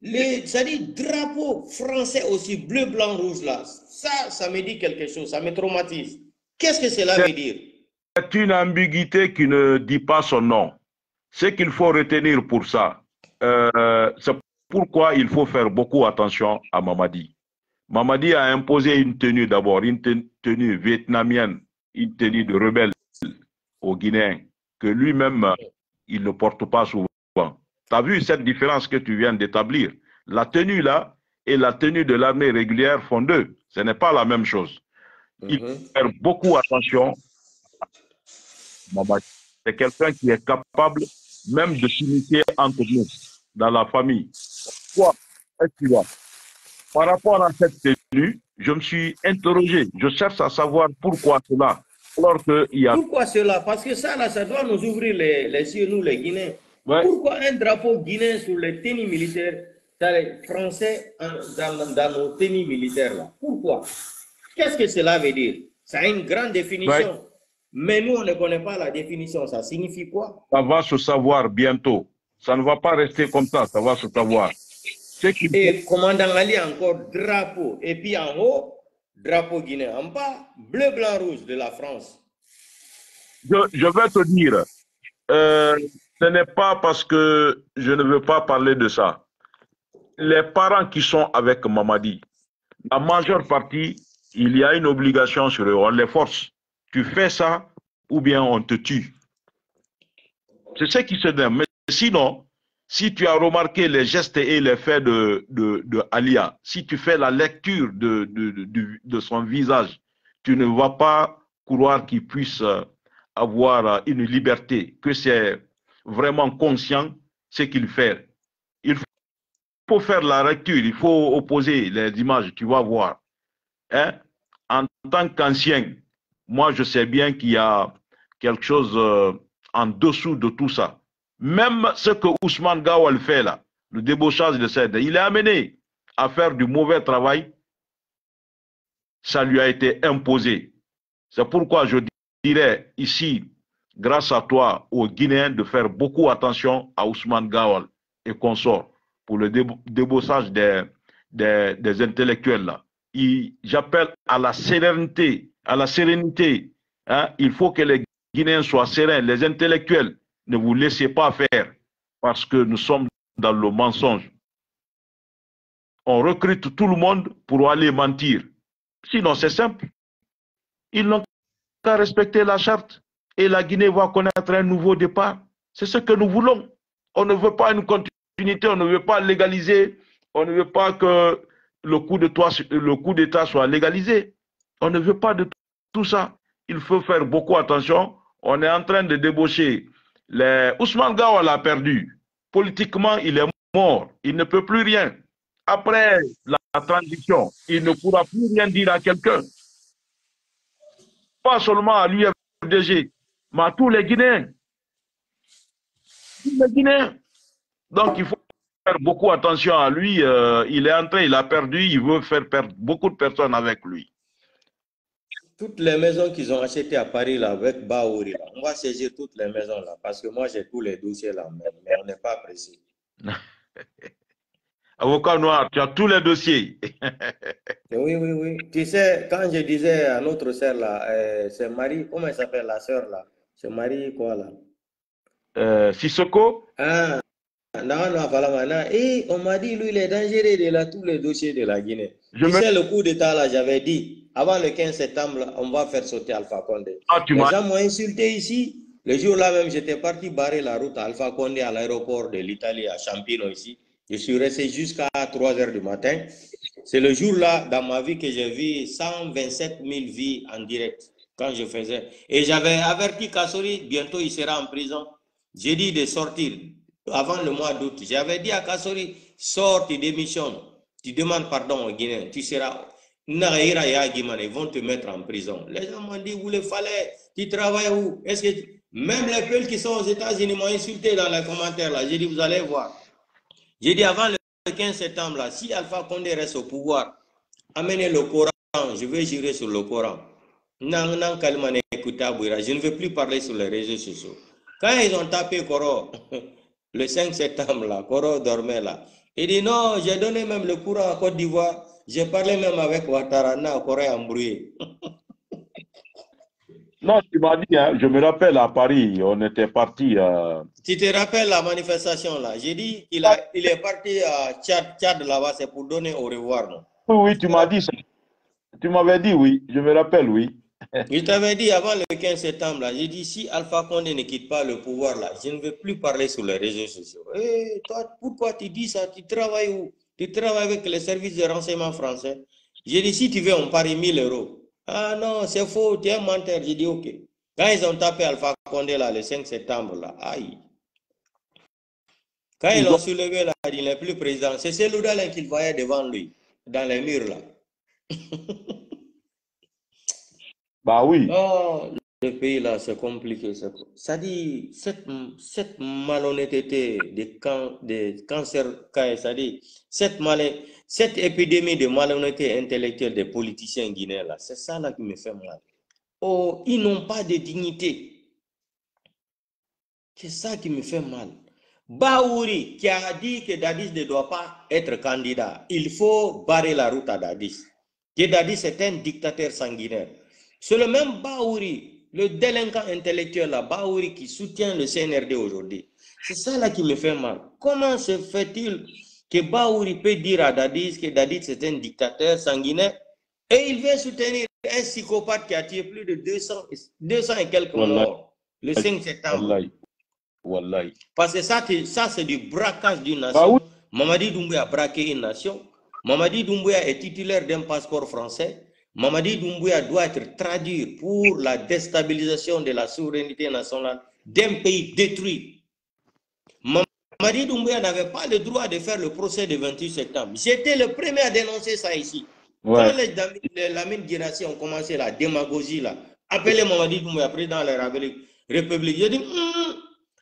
c'est-à-dire drapeau français aussi, bleu, blanc, rouge là. Ça me dit quelque chose, ça me traumatise. Qu'est-ce que cela veut dire? C'est une ambiguïté qui ne dit pas son nom. Ce qu'il faut retenir pour ça, C'est pourquoi il faut faire beaucoup attention à Mamadi. Mamadi a imposé une tenue d'abord, une tenue vietnamienne, une tenue de rebelle aux Guinéens, que lui-même, il ne porte pas souvent. Tu as vu cette différence que tu viens d'établir? La tenue là et la tenue de l'armée régulière font deux. Ce n'est pas la même chose. Il faut faire beaucoup attention. C'est quelqu'un qui est capable même de s'imiter entre nous, dans la famille. Pourquoi est-ce qu'il va? Par rapport à cette tenue, je me suis interrogé. Je cherche à savoir pourquoi cela. Alors que il y a... Pourquoi cela? Parce que ça, là, ça doit nous ouvrir les yeux, nous, les Guinéens. Ouais. Pourquoi un drapeau guinéen sur les tenues militaires, les Français dans nos tenues militaires là? Pourquoi? Qu'est-ce que cela veut dire? Ça a une grande définition. Ouais. Mais nous, on ne connaît pas la définition. Ça signifie quoi? Ça va se savoir bientôt. Ça ne va pas rester comme ça va se savoir. Et commandant Ali encore drapeau. Et puis en haut, drapeau guinéen. En bas, bleu, blanc, rouge de la France. Je vais te dire, ce n'est pas parce que je ne veux pas parler de ça. Les parents qui sont avec Mamadi, la majeure partie, il y a une obligation sur eux, on les force. Tu fais ça ou bien on te tue. C'est ce qui se donne. Mais sinon, si tu as remarqué les gestes et les faits de Alia, si tu fais la lecture de son visage, tu ne vas pas croire qu'il puisse avoir une liberté, que c'est vraiment conscient ce qu'il fait. Il faut faire la lecture, il faut opposer les images, tu vas voir. Hein? En tant qu'ancien, moi je sais bien qu'il y a quelque chose en dessous de tout ça. Même ce que Ousmane Gawal fait là, le débauchage de cette, il est amené à faire du mauvais travail, ça lui a été imposé. C'est pourquoi je dirais ici, grâce à toi, aux Guinéens, de faire beaucoup attention à Ousmane Gawal et consorts pour le débauchage des intellectuels là. J'appelle à la sérénité, Hein? Il faut que les Guinéens soient sereins, les intellectuels. Ne vous laissez pas faire parce que nous sommes dans le mensonge. On recrute tout le monde pour aller mentir. Sinon, c'est simple. Ils n'ont qu'à respecter la charte et la Guinée va connaître un nouveau départ. C'est ce que nous voulons. On ne veut pas une continuité, on ne veut pas légaliser, on ne veut pas que le coup d'État soit légalisé. On ne veut pas de tout ça. Il faut faire beaucoup attention. On est en train de débaucher. Ousmane Gawal a perdu. Politiquement, il est mort. Il ne peut plus rien. Après la transition, il ne pourra plus rien dire à quelqu'un. Pas seulement à l'UFDG, mais à tous les Guinéens. Tous les Guinéens. Donc, il faut faire beaucoup attention à lui. Il est entré, il a perdu. Il veut faire perdre beaucoup de personnes avec lui. Toutes les maisons qu'ils ont achetées à Paris là, avec Baouri, là, on va saisir toutes les maisons là, parce que moi j'ai tous les dossiers là, mais on n'est pas précis. Avocat noir, tu as tous les dossiers. Oui, oui, oui. Tu sais, quand je disais à notre sœur là, c'est Marie, comment elle s'appelle la sœur là? C'est Marie quoi là? Sissoko? Ah, non, voilà maintenant. Et on m'a dit, lui, il est dangereux de là, tous les dossiers de la Guinée. Tu sais, le coup d'État là, j'avais dit, avant le 15 septembre, là, on va faire sauter Alpha Condé. Les gens m'ont insulté ici. Le jour là même, j'étais parti barrer la route à Alpha Condé à l'aéroport de l'Italie, à Champino ici. Je suis resté jusqu'à 3 h du matin. C'est le jour là, dans ma vie, que j'ai vu 127 000 vies en direct, quand je faisais. Et j'avais averti Kassori, bientôt il sera en prison. J'ai dit de sortir. Avant le mois d'août, j'avais dit à Kassori, sors, tu démissionnes, tu demandes pardon aux Guinéens, tu seras... Ils vont te mettre en prison. Les gens m'ont dit, vous le fallait, tu travailles où? Est-ce que... Même les peuples qui sont aux États-Unis m'ont insulté dans les commentaires là. J'ai dit, vous allez voir. J'ai dit, avant le 15 septembre, là, si Alpha Condé reste au pouvoir, amenez le Coran, je vais jurer sur le Coran. Je ne veux plus parler sur les réseaux sociaux. Quand ils ont tapé Koro, le 5 septembre, là, Koro dormait là. Il dit non, j'ai donné même le courant à Côte d'Ivoire. J'ai parlé même avec Ouattara, Koro est embrouillé. Non, tu m'as dit, hein, je me rappelle à Paris, on était parti. Tu te rappelles la manifestation là? J'ai dit il est parti à Tchad là-bas, c'est pour donner au revoir, non? Oui, oui, Tu tu te m'as rappelles? dit ça. Tu m'avais dit oui, je me rappelle, oui. Je t'avais dit avant le 15 septembre, là, j'ai dit si Alpha Condé ne quitte pas le pouvoir, là, je ne vais plus parler sur les réseaux sociaux. Eh, toi, pourquoi tu dis ça? Tu travailles où? Tu travailles avec les services de renseignement français. J'ai dit si tu veux, on parie 1000 euros. Ah non, c'est faux, tu es un menteur. J'ai dit ok. Quand ils ont tapé Alpha Condé, là, le 5 septembre, là, aïe. Quand ils Ils l'ont ont... soulevé, là, il n'est plus président. C'est celui-là qu'il voyait devant lui, dans les murs, là. Bah oui. Oh, le pays là, c'est compliqué. Ça dit, cette malhonnêteté des cancers, ça dit, cette épidémie de malhonnêteté intellectuelle des politiciens guinéens là, c'est ça là qui me fait mal. Oh, ils n'ont pas de dignité. C'est ça qui me fait mal. Baouri, qui a dit que Dadis ne doit pas être candidat, il faut barrer la route à Dadis. Que Dadis est un dictateur sanguinaire. C'est le même Baouri, le délinquant intellectuel là, Baouri qui soutient le CNRD aujourd'hui. C'est ça là qui me fait mal. Comment se fait-il que Baouri peut dire à Dadis que Dadis est un dictateur sanguinaire et il vient soutenir un psychopathe qui a tué plus de 200 et quelques Wallahi, morts le 5 septembre. wallahi, wallahi. Parce que ça c'est du braquage d'une Bah oui. nation. Mamadi Doumbouya a braqué une nation. Mamadi Doumbouya est titulaire d'un passeport français. Mamadi Doumbouya doit être traduit pour la déstabilisation de la souveraineté nationale d'un pays détruit. Mamadi Doumbouya n'avait pas le droit de faire le procès du 28 septembre. J'étais le premier à dénoncer ça ici. Ouais. Quand les Lamine Guirassy ont commencé la démagogie, là, appelez Mamadi Doumbouya président de la République, j'ai dit,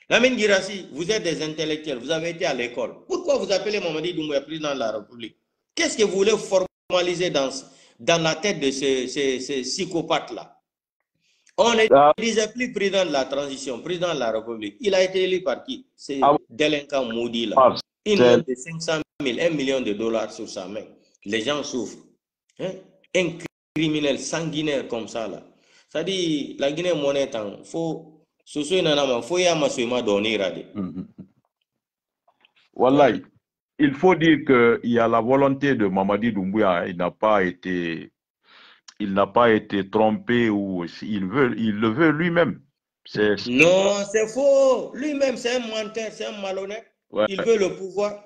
Lamine Guirassy, vous êtes des intellectuels, vous avez été à l'école. Pourquoi vous appelez Mamadi Doumbouya président de la République? Qu'est-ce que vous voulez formaliser dans la tête de ces psychopathes-là? On ne disait plus président de la transition, président de la République. Il a été élu par qui? Ces délinquants maudits là. Une note de 500 000, 1 million de dollars sur sa main. Les gens souffrent. Hein? Un criminel sanguinaire comme ça là. Ça dit, la Guinée monnaie en faut. Wallahi, il faut dire qu'il y a la volonté de Mamadi Doumbouya. Il n'a pas été trompé ou il le veut lui-même. Non, c'est faux. Lui-même, c'est un menteur, c'est un malhonnête. Ouais. Il veut le pouvoir.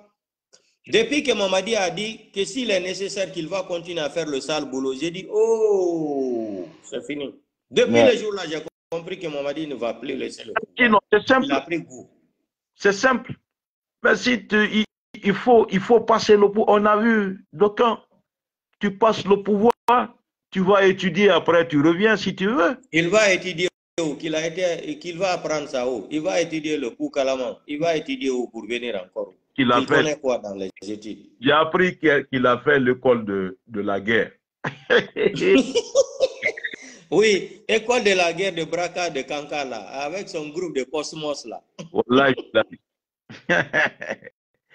Depuis que Mamadi a dit que s'il est nécessaire qu'il va continuer à faire le sale boulot, j'ai dit, oh, c'est fini. Depuis le jour-là, j'ai compris que Mamadi ne va plus laisser le pouvoir. Non, c'est simple. Il a pris goût. C'est simple. Mais si il faut passer le pouvoir. On a vu, donc quand tu passes le pouvoir, tu vas étudier après, tu reviens si tu veux. Il va étudier où qu'il va apprendre ça où. Il va étudier le coup Kalaman. Il va étudier où pour venir encore. Il connaît quoi dans les études? J'ai appris qu'il a fait l'école de la guerre. Oui, école de la guerre de Braka de Kankala, avec son groupe de Cosmos là.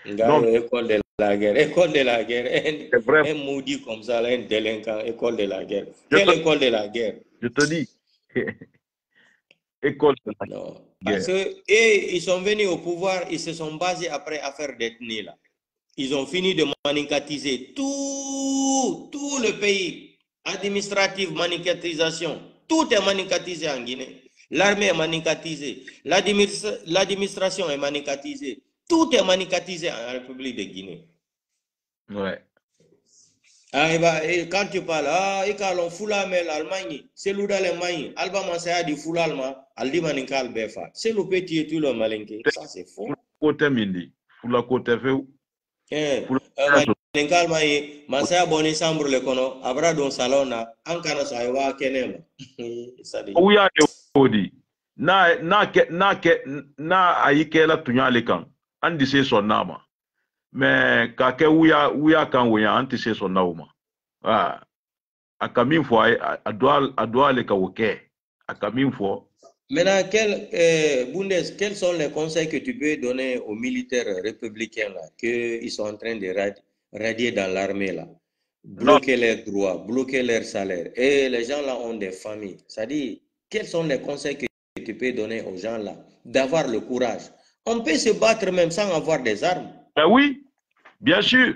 Donc, école de la guerre, un maudit comme ça, un délinquant, école de la guerre. Quelle école de la guerre? Je te dis, école de la guerre. Non, parce que ils sont venus au pouvoir, ils se sont basés après affaire d'ethnie là. Ils ont fini de manicatiser tout le pays. Administrative, manicatisation. Tout est manicatisé en Guinée. L'armée est manicatisée. L'administration est manicatisée. Tout est manicatisé en République de Guinée. Ouais. Quand tu parles, on fout l'Allemagne, c'est l'Ouda l'Allemagne, Alba Mansaya dit fout l'Allemagne, Aldi Manikal Befa. C'est le petit et tout le malinké. Ça, c'est faux. Côté Mindi, pour la côté fait. Manikal Maye, Mansaya Boni Sambre le Kono, Abra don Salona, Ankana Saïwa Kenema. Oui, Odi. Na Aikela Tunyalekan, Andi se son nama. Mais kake ouya kan ouya anti se son nauma. Ah, akamin fo a doit le kawoke. Akamin fo. Maintenant, quels sont les conseils que tu peux donner aux militaires républicains là, qu'ils sont en train de radier dans l'armée là? Bloquer leurs droits, bloquer leurs salaires. Et les gens là ont des familles. Ça dit, quels sont les conseils que tu peux donner aux gens là? D'avoir le courage. On peut se battre même sans avoir des armes. Ben oui, bien sûr.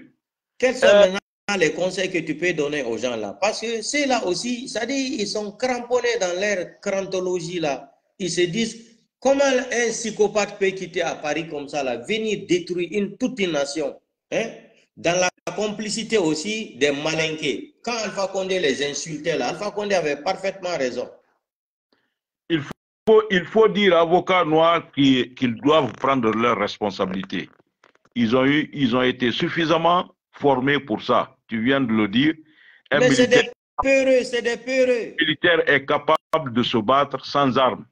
Quels sont maintenant les conseils que tu peux donner aux gens là? Parce que c'est là aussi, ça dit, ils sont cramponnés dans leur crantologie là. Ils se disent, comment un psychopathe peut quitter à Paris comme ça là, venir détruire toute une nation, hein? Dans la complicité aussi des malinqués. Quand Alpha Condé les insultait là, Alpha Condé avait parfaitement raison. Il faut dire aux avocats noirs qu'ils doivent prendre leurs responsabilités. Ils ont été suffisamment formés pour ça. Tu viens de le dire. Mais c'est des peureux, c'est des peureux. Un militaire est capable de se battre sans armes.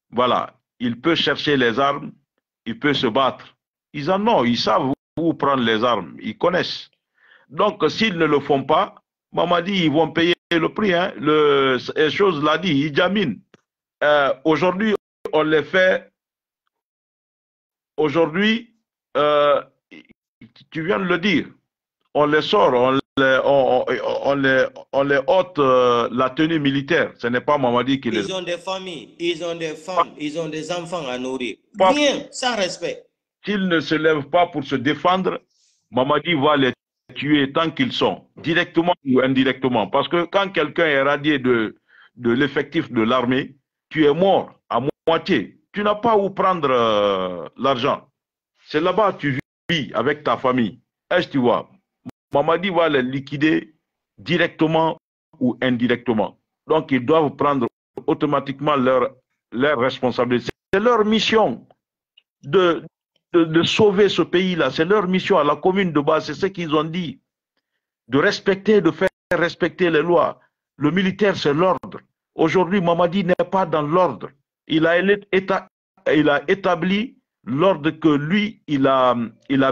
Voilà. Il peut chercher les armes, il peut se battre. Ils en ont, ils savent où prendre les armes, ils connaissent. Donc, s'ils ne le font pas, Mamadi, ils vont payer le prix. Hein. Les choses l'a dit, ils jaminent. Aujourd'hui, on les fait. Aujourd'hui, tu viens de le dire, on les sort, on les ôte la tenue militaire. Ce n'est pas Mamadi qui les... Ils ont des familles, ils ont des femmes, ils ont des enfants à nourrir. Rien, sans respect. S'ils ne se lèvent pas pour se défendre, Mamadi va les tuer tant qu'ils sont, directement ou indirectement. Parce que quand quelqu'un est radié de l'effectif de l'armée, tu es mort à moitié. Tu n'as pas où prendre l'argent. C'est là-bas que tu vis avec ta famille. Est-ce que tu vois? Mamadi va les liquider directement ou indirectement. Donc, ils doivent prendre automatiquement leur responsabilité. C'est leur mission de sauver ce pays-là. C'est leur mission à la commune de base. C'est ce qu'ils ont dit. De respecter, de faire respecter les lois. Le militaire, c'est l'ordre. Aujourd'hui, Mamadi n'est pas dans l'ordre. Il a établi l'ordre que lui, il a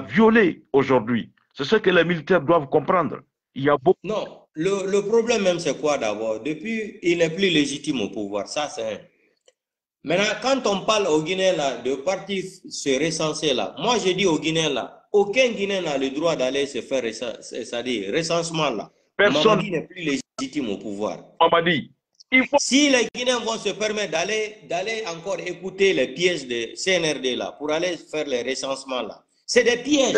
violé aujourd'hui. C'est ce que les militaires doivent comprendre. Il y a beaucoup... Non, le problème même, c'est quoi d'abord? Depuis, il n'est plus légitime au pouvoir. Ça, c'est un. Maintenant, quand on parle au Guinée là, de partir se recenser là, moi je dis au Guinée là, aucun Guinéen n'a le droit d'aller se faire c'est-à-dire recensement là. Personne Mamadi n'est plus légitime au pouvoir. Mamadi. Si les Guinéens vont se permettre d'aller encore écouter les pièges de CNRD là, pour aller faire les recensements là, c'est des pièges.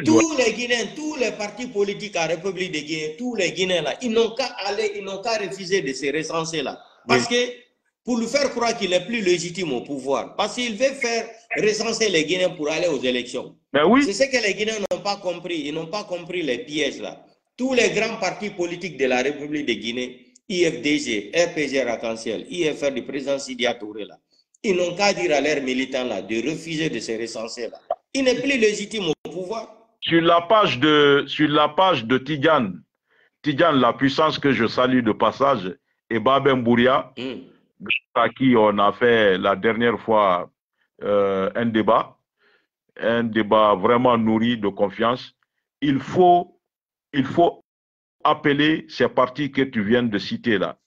Tous les Guinéens, tous les partis politiques à la République de Guinée, tous les Guinéens là, ils n'ont qu'à aller, ils n'ont qu'à refuser de se recenser là. Parce que pour lui faire croire qu'il est plus légitime au pouvoir, parce qu'il veut faire recenser les Guinéens pour aller aux élections. Oui. C'est ce que les Guinéens n'ont pas compris. Ils n'ont pas compris les pièges là. Tous les grands partis politiques de la République de Guinée, IFDG, RPG Arc-en-Ciel, IFR du président Sidia Touré là, ils n'ont qu'à dire à leurs militants là de refuser de se recenser là. Il n'est plus légitime au pouvoir. Sur la page de Tidjane, la puissance que je salue de passage, et Babem Bouria, à qui on a fait la dernière fois un débat vraiment nourri de confiance. Il faut appeler ces partis que tu viens de citer là,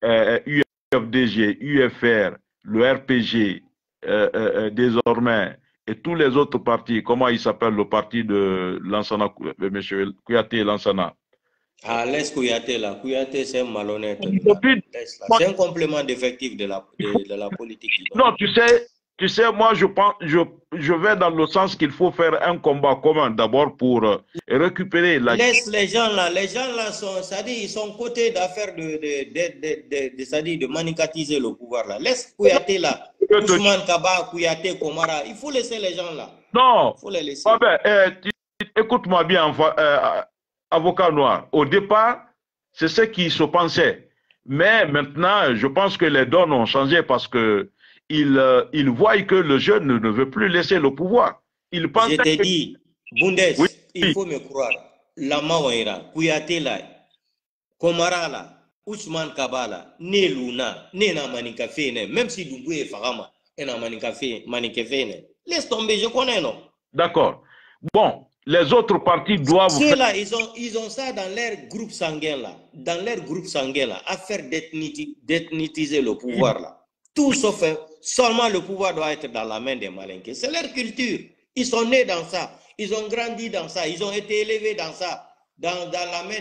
UFDG, UFR, le RPG, désormais, et tous les autres partis. Comment il s'appelle le parti de Lansana, M. Kouyaté Lansana? Ah, laisse Kouyaté là. Kouyaté, c'est un malhonnête. C'est un complément d'effectif de la politique. Non, tu sais, moi, je vais dans le sens qu'il faut faire un combat commun d'abord pour récupérer la... Laisse les gens là sont, c'est-à-dire, ils sont côté d'affaires de manicatiser le pouvoir là. Laisse Kouyaté là. Ousmane Kaba, Kouyaté, Komara, il faut laisser les gens là. Non. Il faut les laisser. Écoute-moi bien, avocat noir. Au départ, c'est ce qui se pensait. Mais maintenant, je pense que les donnes ont changé parce que ils voient que le jeune ne veut plus laisser le pouvoir. Je t'ai dit, Bundes, oui. Il faut me croire. Lama Waira, Kouyaté là, Komara là, Ousmane Kabala, ne Luna, ne na manika fene, même si Doubou est Farama, et na manika fene. Laisse tomber, je connais, non? D'accord. Bon, les autres partis doivent... Ceux-là, ils ont ça dans leur groupe sanguin là. Dans leur groupe sanguin là, à faire d'ethnitiser le pouvoir là. Tout sauf, seulement le pouvoir doit être dans la main des malinqués. C'est leur culture. Ils sont nés dans ça. Ils ont grandi dans ça. Ils ont été élevés dans ça. Dans la main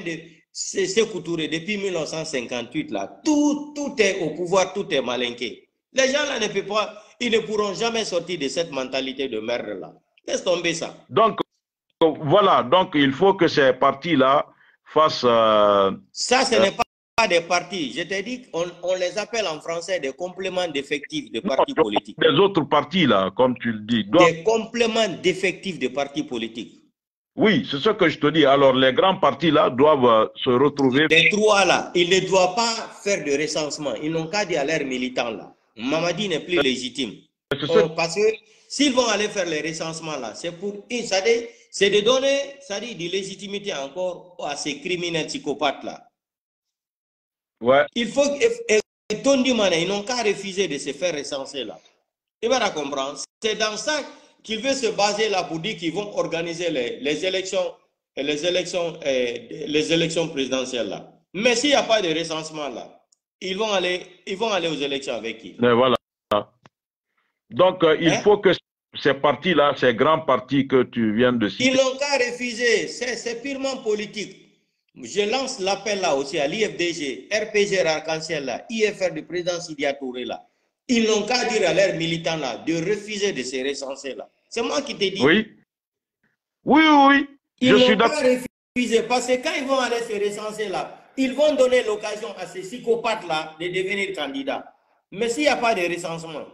c'est Sékou Touré, depuis 1958, là, tout est au pouvoir, tout est malinqué. Les gens là ne peuvent pas, ils ne pourront jamais sortir de cette mentalité de merde là. Laisse tomber ça. Donc, voilà, donc il faut que ces partis-là fassent... Ça, ce n'est pas des partis. Je t'ai dit qu'on les appelle en français des compléments d'effectifs de partis politiques. Des autres partis, là, comme tu le dis. Des compléments d'effectifs de partis politiques. Oui, c'est ce que je te dis. Alors, les grands partis, là, doivent se retrouver... Les trois, là, ils ne doivent pas faire de recensement. Ils n'ont qu'à dire à leurs militants, là. Mamadi n'est plus légitime. Parce que s'ils vont aller faire les recensements, là, c'est pour... C'est de donner, c'est-à-dire de légitimité encore à ces criminels psychopathes, là. Ouais. Il faut... Ils n'ont qu'à refuser de se faire recenser, là. Tu vas la comprendre. C'est dans ça qu'il veut se baser là pour dire qu'ils vont organiser les élections présidentielles là. Mais s'il n'y a pas de recensement là, ils vont aller aux élections avec qui? Mais voilà. Donc, il faut que ces partis-là, ces grands partis que tu viens de citer... Ils n'ont qu'à refuser. C'est purement politique. Je lance l'appel là aussi à l'IFDG, RPG Arc-en-Ciel là, IFR du président Sidia Touré là. Ils n'ont qu'à dire à leurs militants là de refuser de se recenser là. C'est moi qui te dis. Oui. Oui. Ils n'ont pas refusé parce que quand ils vont aller se recenser là, ils vont donner l'occasion à ces psychopathes là de devenir candidats. Mais s'il n'y a pas de recensement,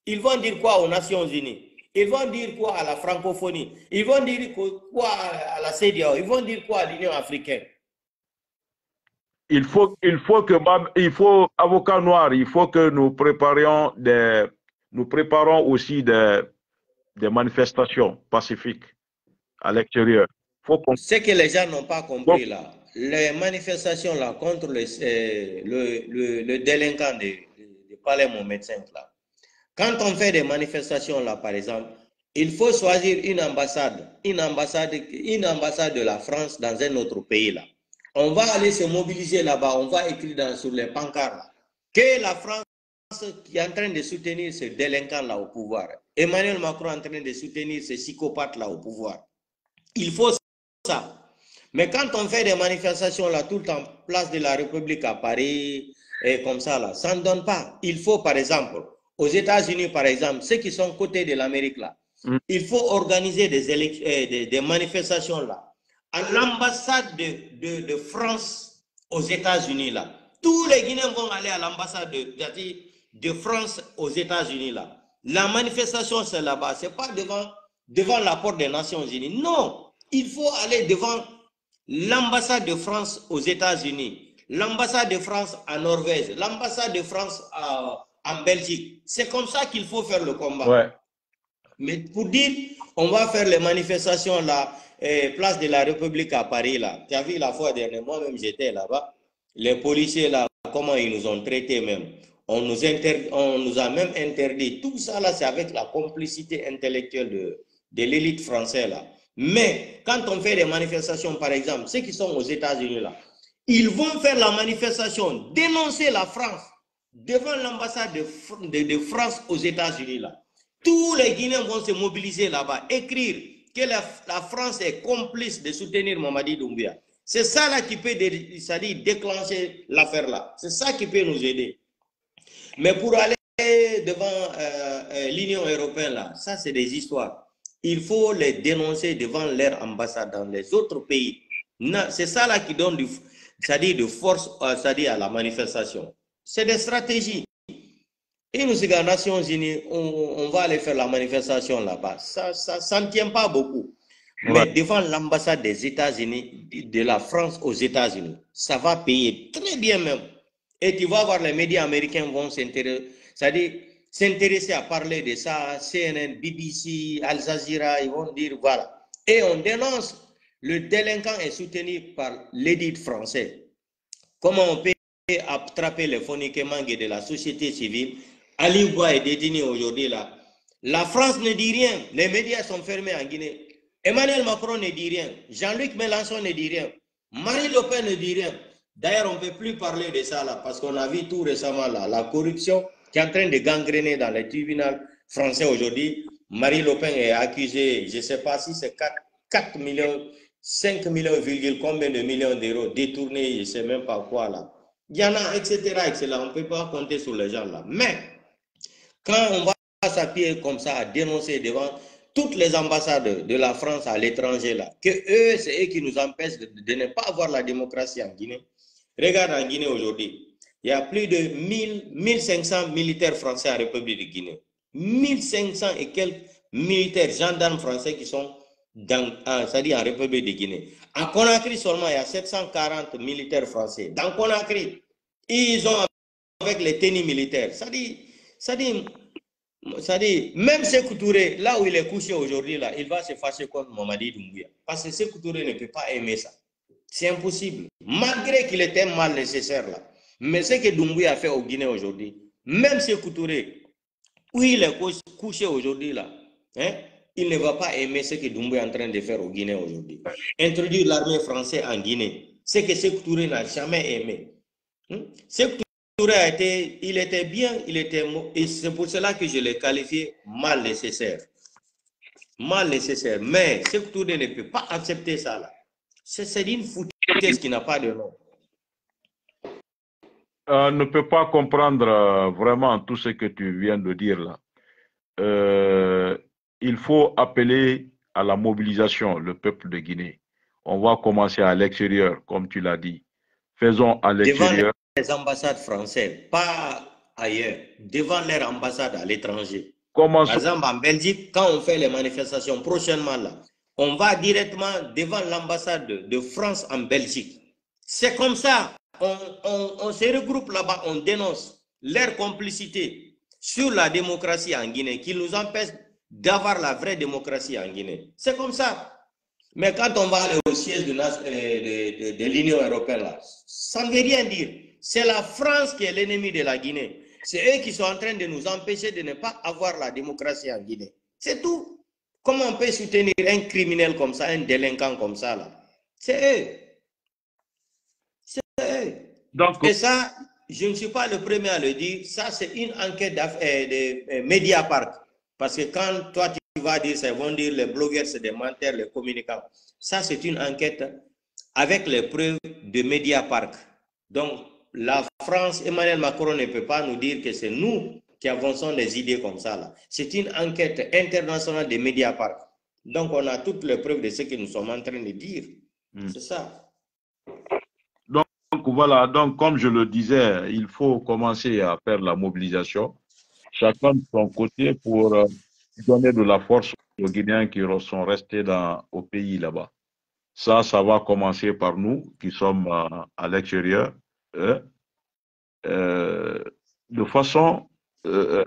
ils vont dire quoi aux Nations Unies? Ils vont dire quoi à la francophonie? Ils vont dire quoi à la CEDEAO? Ils vont dire quoi à l'Union africaine? Il faut, avocat noir, il faut que nous préparons aussi des manifestations pacifiques à l'extérieur. Ce que les gens n'ont pas compris là, les manifestations là contre le délinquant de Palais Mon Médecin là, quand on fait des manifestations là par exemple, il faut choisir une ambassade de la France dans un autre pays là. On va aller se mobiliser là-bas, on va écrire sur les pancartes là, que la France qui est en train de soutenir ce délinquant là au pouvoir, Emmanuel Macron est en train de soutenir ce psychopathe là au pouvoir. Il faut ça. Mais quand on fait des manifestations là tout le temps, place de la République à Paris, et comme ça là, ça ne donne pas. Il faut par exemple, aux États-Unis par exemple, ceux qui sont côté de l'Amérique là, il faut organiser des manifestations là. À l'ambassade de France aux États-Unis là. Tous les Guinéens vont aller à l'ambassade de France aux États-Unis là. La manifestation c'est là-bas, c'est pas devant la porte des Nations Unies. Non, il faut aller devant l'ambassade de France aux États-Unis, l'ambassade de France à Norvège, l'ambassade de France en Belgique. C'est comme ça qu'il faut faire le combat. Ouais. Mais pour dire, on va faire les manifestations là, place de la République à Paris là. Tu as vu la fois dernière, moi-même j'étais là-bas. Les policiers là, comment ils nous ont traités même. On nous a même interdit. Tout ça là, c'est avec la complicité intellectuelle de l'élite française là. Mais quand on fait des manifestations, par exemple, ceux qui sont aux États-Unis là, ils vont faire la manifestation, dénoncer la France devant l'ambassade de France aux États-Unis là. Tous les Guinéens vont se mobiliser là-bas, écrire que la France est complice de soutenir Mamadi Doumbouya. C'est ça là qui peut déclencher l'affaire là. C'est ça qui peut nous aider. Mais pour aller devant l'Union européenne là, ça c'est des histoires. Il faut les dénoncer devant leur ambassade dans les autres pays. C'est ça là qui donne de force à la manifestation. C'est des stratégies. Et nous, les Nations Unies, on va aller faire la manifestation là-bas. Ça ne tient pas beaucoup. Mais devant l'ambassade des États-Unis, de la France aux États-Unis, ça payer très bien même. Et tu vas voir, les médias américains vont s'intéresser à parler de ça. CNN, BBC, Al Jazeera, ils vont dire voilà. Et on dénonce, le délinquant est soutenu par l'élite française. Comment on peut attraper les forniquements de la société civile? Ali Boua est détenu aujourd'hui là. La France ne dit rien. Les médias sont fermés en Guinée. Emmanuel Macron ne dit rien. Jean-Luc Mélenchon ne dit rien. Marine Le Pen ne dit rien. D'ailleurs, on ne peut plus parler de ça là parce qu'on a vu tout récemment là, la corruption qui est en train de gangréner dans les tribunaux français aujourd'hui. Marine Le Pen est accusée, je ne sais pas si c'est 4 millions, 5 millions, combien de millions d'euros détournés, je ne sais même pas quoi là. Il y en a, etc., etc. On ne peut pas compter sur les gens là. Mais quand on va s'appuyer comme ça à dénoncer devant toutes les ambassades de la France à l'étranger là, que eux, c'est eux qui nous empêchent de ne pas avoir la démocratie en Guinée. Regarde en Guinée aujourd'hui, il y a plus de 1500 militaires français en République de Guinée. 1500 et quelques militaires, gendarmes français qui sont c'est-à-dire en République de Guinée. En Conakry seulement, il y a 740 militaires français. Dans Conakry, ils ont avec les tenues militaires. C'est-à-dire, même Sékou Touré, là où il est couché aujourd'hui, là, il va se fâcher contre Mamadi Doumbouya. Parce que Sékou Touré ne peut pas aimer ça. C'est impossible. Malgré qu'il était mal nécessaire là. Mais ce que Doumbouya a fait au Guinée aujourd'hui, même Sékou Touré, où il est couché aujourd'hui là, hein, il ne va pas aimer ce que Doumbouya est en train de faire au Guinée aujourd'hui. Introduire l'armée française en Guinée, ce que Sékou Touré n'a jamais aimé. Sékou Touré il était bien, et c'est pour cela que je l'ai qualifié mal nécessaire. Mal nécessaire. Mais Sékou Touré ne peut pas accepter ça là. C'est une foutaise qui n'a pas de nom. Ne peut pas comprendre vraiment tout ce que tu viens de dire là. Il faut appeler à la mobilisation le peuple de Guinée. On va commencer à l'extérieur, comme tu l'as dit. Faisons à l'extérieur. Devant les ambassades françaises, pas ailleurs. Devant leurs ambassades à l'étranger. Par exemple, en Belgique, quand on fait les manifestations prochainement là, on va directement devant l'ambassade de France en Belgique. C'est comme ça. On se regroupe là-bas, on dénonce leur complicité sur la démocratie en Guinée, qui nous empêche d'avoir la vraie démocratie en Guinée. C'est comme ça. Mais quand on va aller au siège de l'Union européenne, là, ça ne veut rien dire. C'est la France qui est l'ennemi de la Guinée. C'est eux qui sont en train de nous empêcher de ne pas avoir la démocratie en Guinée. C'est tout. Comment on peut soutenir un criminel comme ça, un délinquant comme ça là? C'est eux. C'est eux. Donc, et ça, je ne suis pas le premier à le dire. Ça, c'est une enquête de Mediapart. Parce que quand toi, tu vas dire, ça vont dire les blogueurs, c'est des menteurs, les communicants. Ça, c'est une enquête avec les preuves de Mediapart. Donc, la France, Emmanuel Macron ne peut pas nous dire que c'est nous qui avançons des idées comme ça. C'est une enquête internationale de Mediapart. Donc, on a toutes les preuves de ce que nous sommes en train de dire. C'est ça. Donc, voilà. Donc, comme je le disais, il faut commencer à faire la mobilisation. Chacun de son côté pour donner de la force aux Guinéens qui sont restés au pays là-bas. Ça va commencer par nous qui sommes à l'extérieur. De façon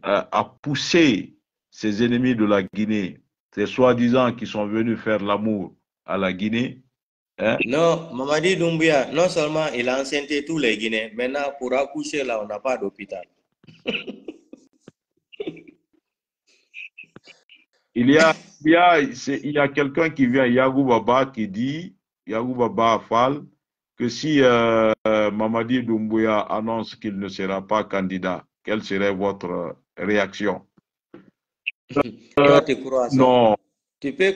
à pousser ces ennemis de la Guinée, ces soi-disant qui sont venus faire l'amour à la Guinée. Non, Mamadi Doumbouya, non seulement il a enceinté tous les Guinéens, maintenant pour accoucher là, on n'a pas d'hôpital. Il y a quelqu'un qui vient, Yagou Baba, qui dit, Yagou Baba Fall, que si Mamadi Doumbouya annonce qu'il ne sera pas candidat, quelle serait votre réaction? Toi, tu crois à ça? Non. Tu peux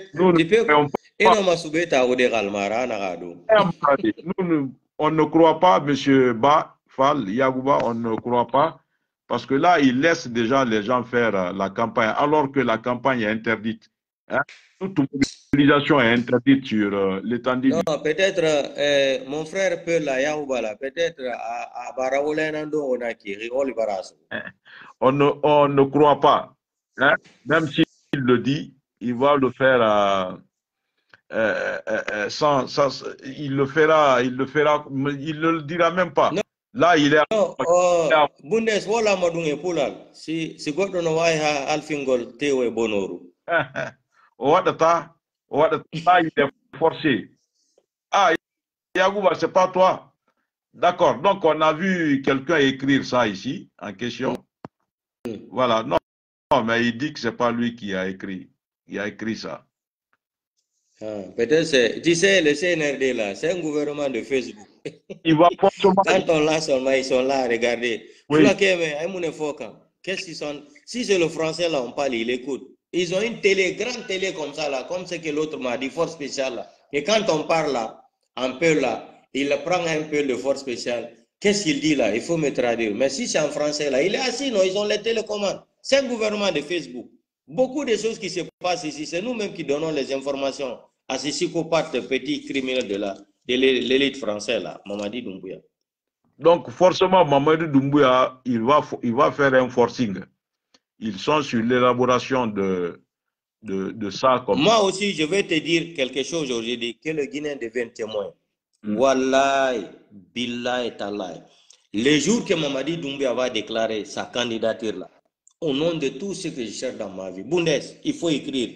on ne croit pas, M. Fall, Yagouba, on ne croit pas, parce que là, il laisse déjà les gens faire la campagne, alors que la campagne est interdite. Hein? Toute mobilisation est interdite sur l'étendue. Non, peut-être mon frère peut la Yagouba, là, peut-être à Baraolenando, on ne croit pas. Hein? Même s'il le dit, il va le faire il ne le dira même pas. Non. Là, il est. Non, Bundes, wala madunge pulal. Si goddo no wawi ha alfingol tewo e bonoru. Là, il est forcé. Ah, Yagouba, c'est pas toi. D'accord. Donc, on a vu quelqu'un écrire ça ici, en question. Voilà. Non, mais il dit que c'est pas lui qui a écrit ça. Peut-être c'est, tu sais, le CNRD là, c'est un gouvernement de Facebook. Il va forcément. Quand on l'a seulement, ils sont là, regardez. Oui. Qu'est-ce qu'ils sont? Si c'est le français là, on parle, il écoute. Ils ont une télé, grande télé comme ça là, comme ce que l'autre m'a dit, force spéciale là. Et quand on parle là, un peu là, il prend un peu de force spéciale. Qu'est-ce qu'il dit là? Il faut me traduire. Mais si c'est en français là, il est assis, non, ils ont les télécommandes. C'est un gouvernement de Facebook. Beaucoup de choses qui se passent ici, c'est nous-mêmes qui donnons les informations à ces psychopathes petits criminels de l'élite française là, Mamadi Doumbouya. Donc, forcément, Mamadou Doumbouya, il va faire un forcing. Ils sont sur l'élaboration de ça. Comme moi aussi, je vais te dire quelque chose aujourd'hui, que le Guinéen devienne témoin. Mm. Wallahi, billahi, talahi. Le jour que Mamadi Doumbouya va déclarer sa candidature là, au nom de tout ce que je cherche dans ma vie, Bundes, il faut écrire.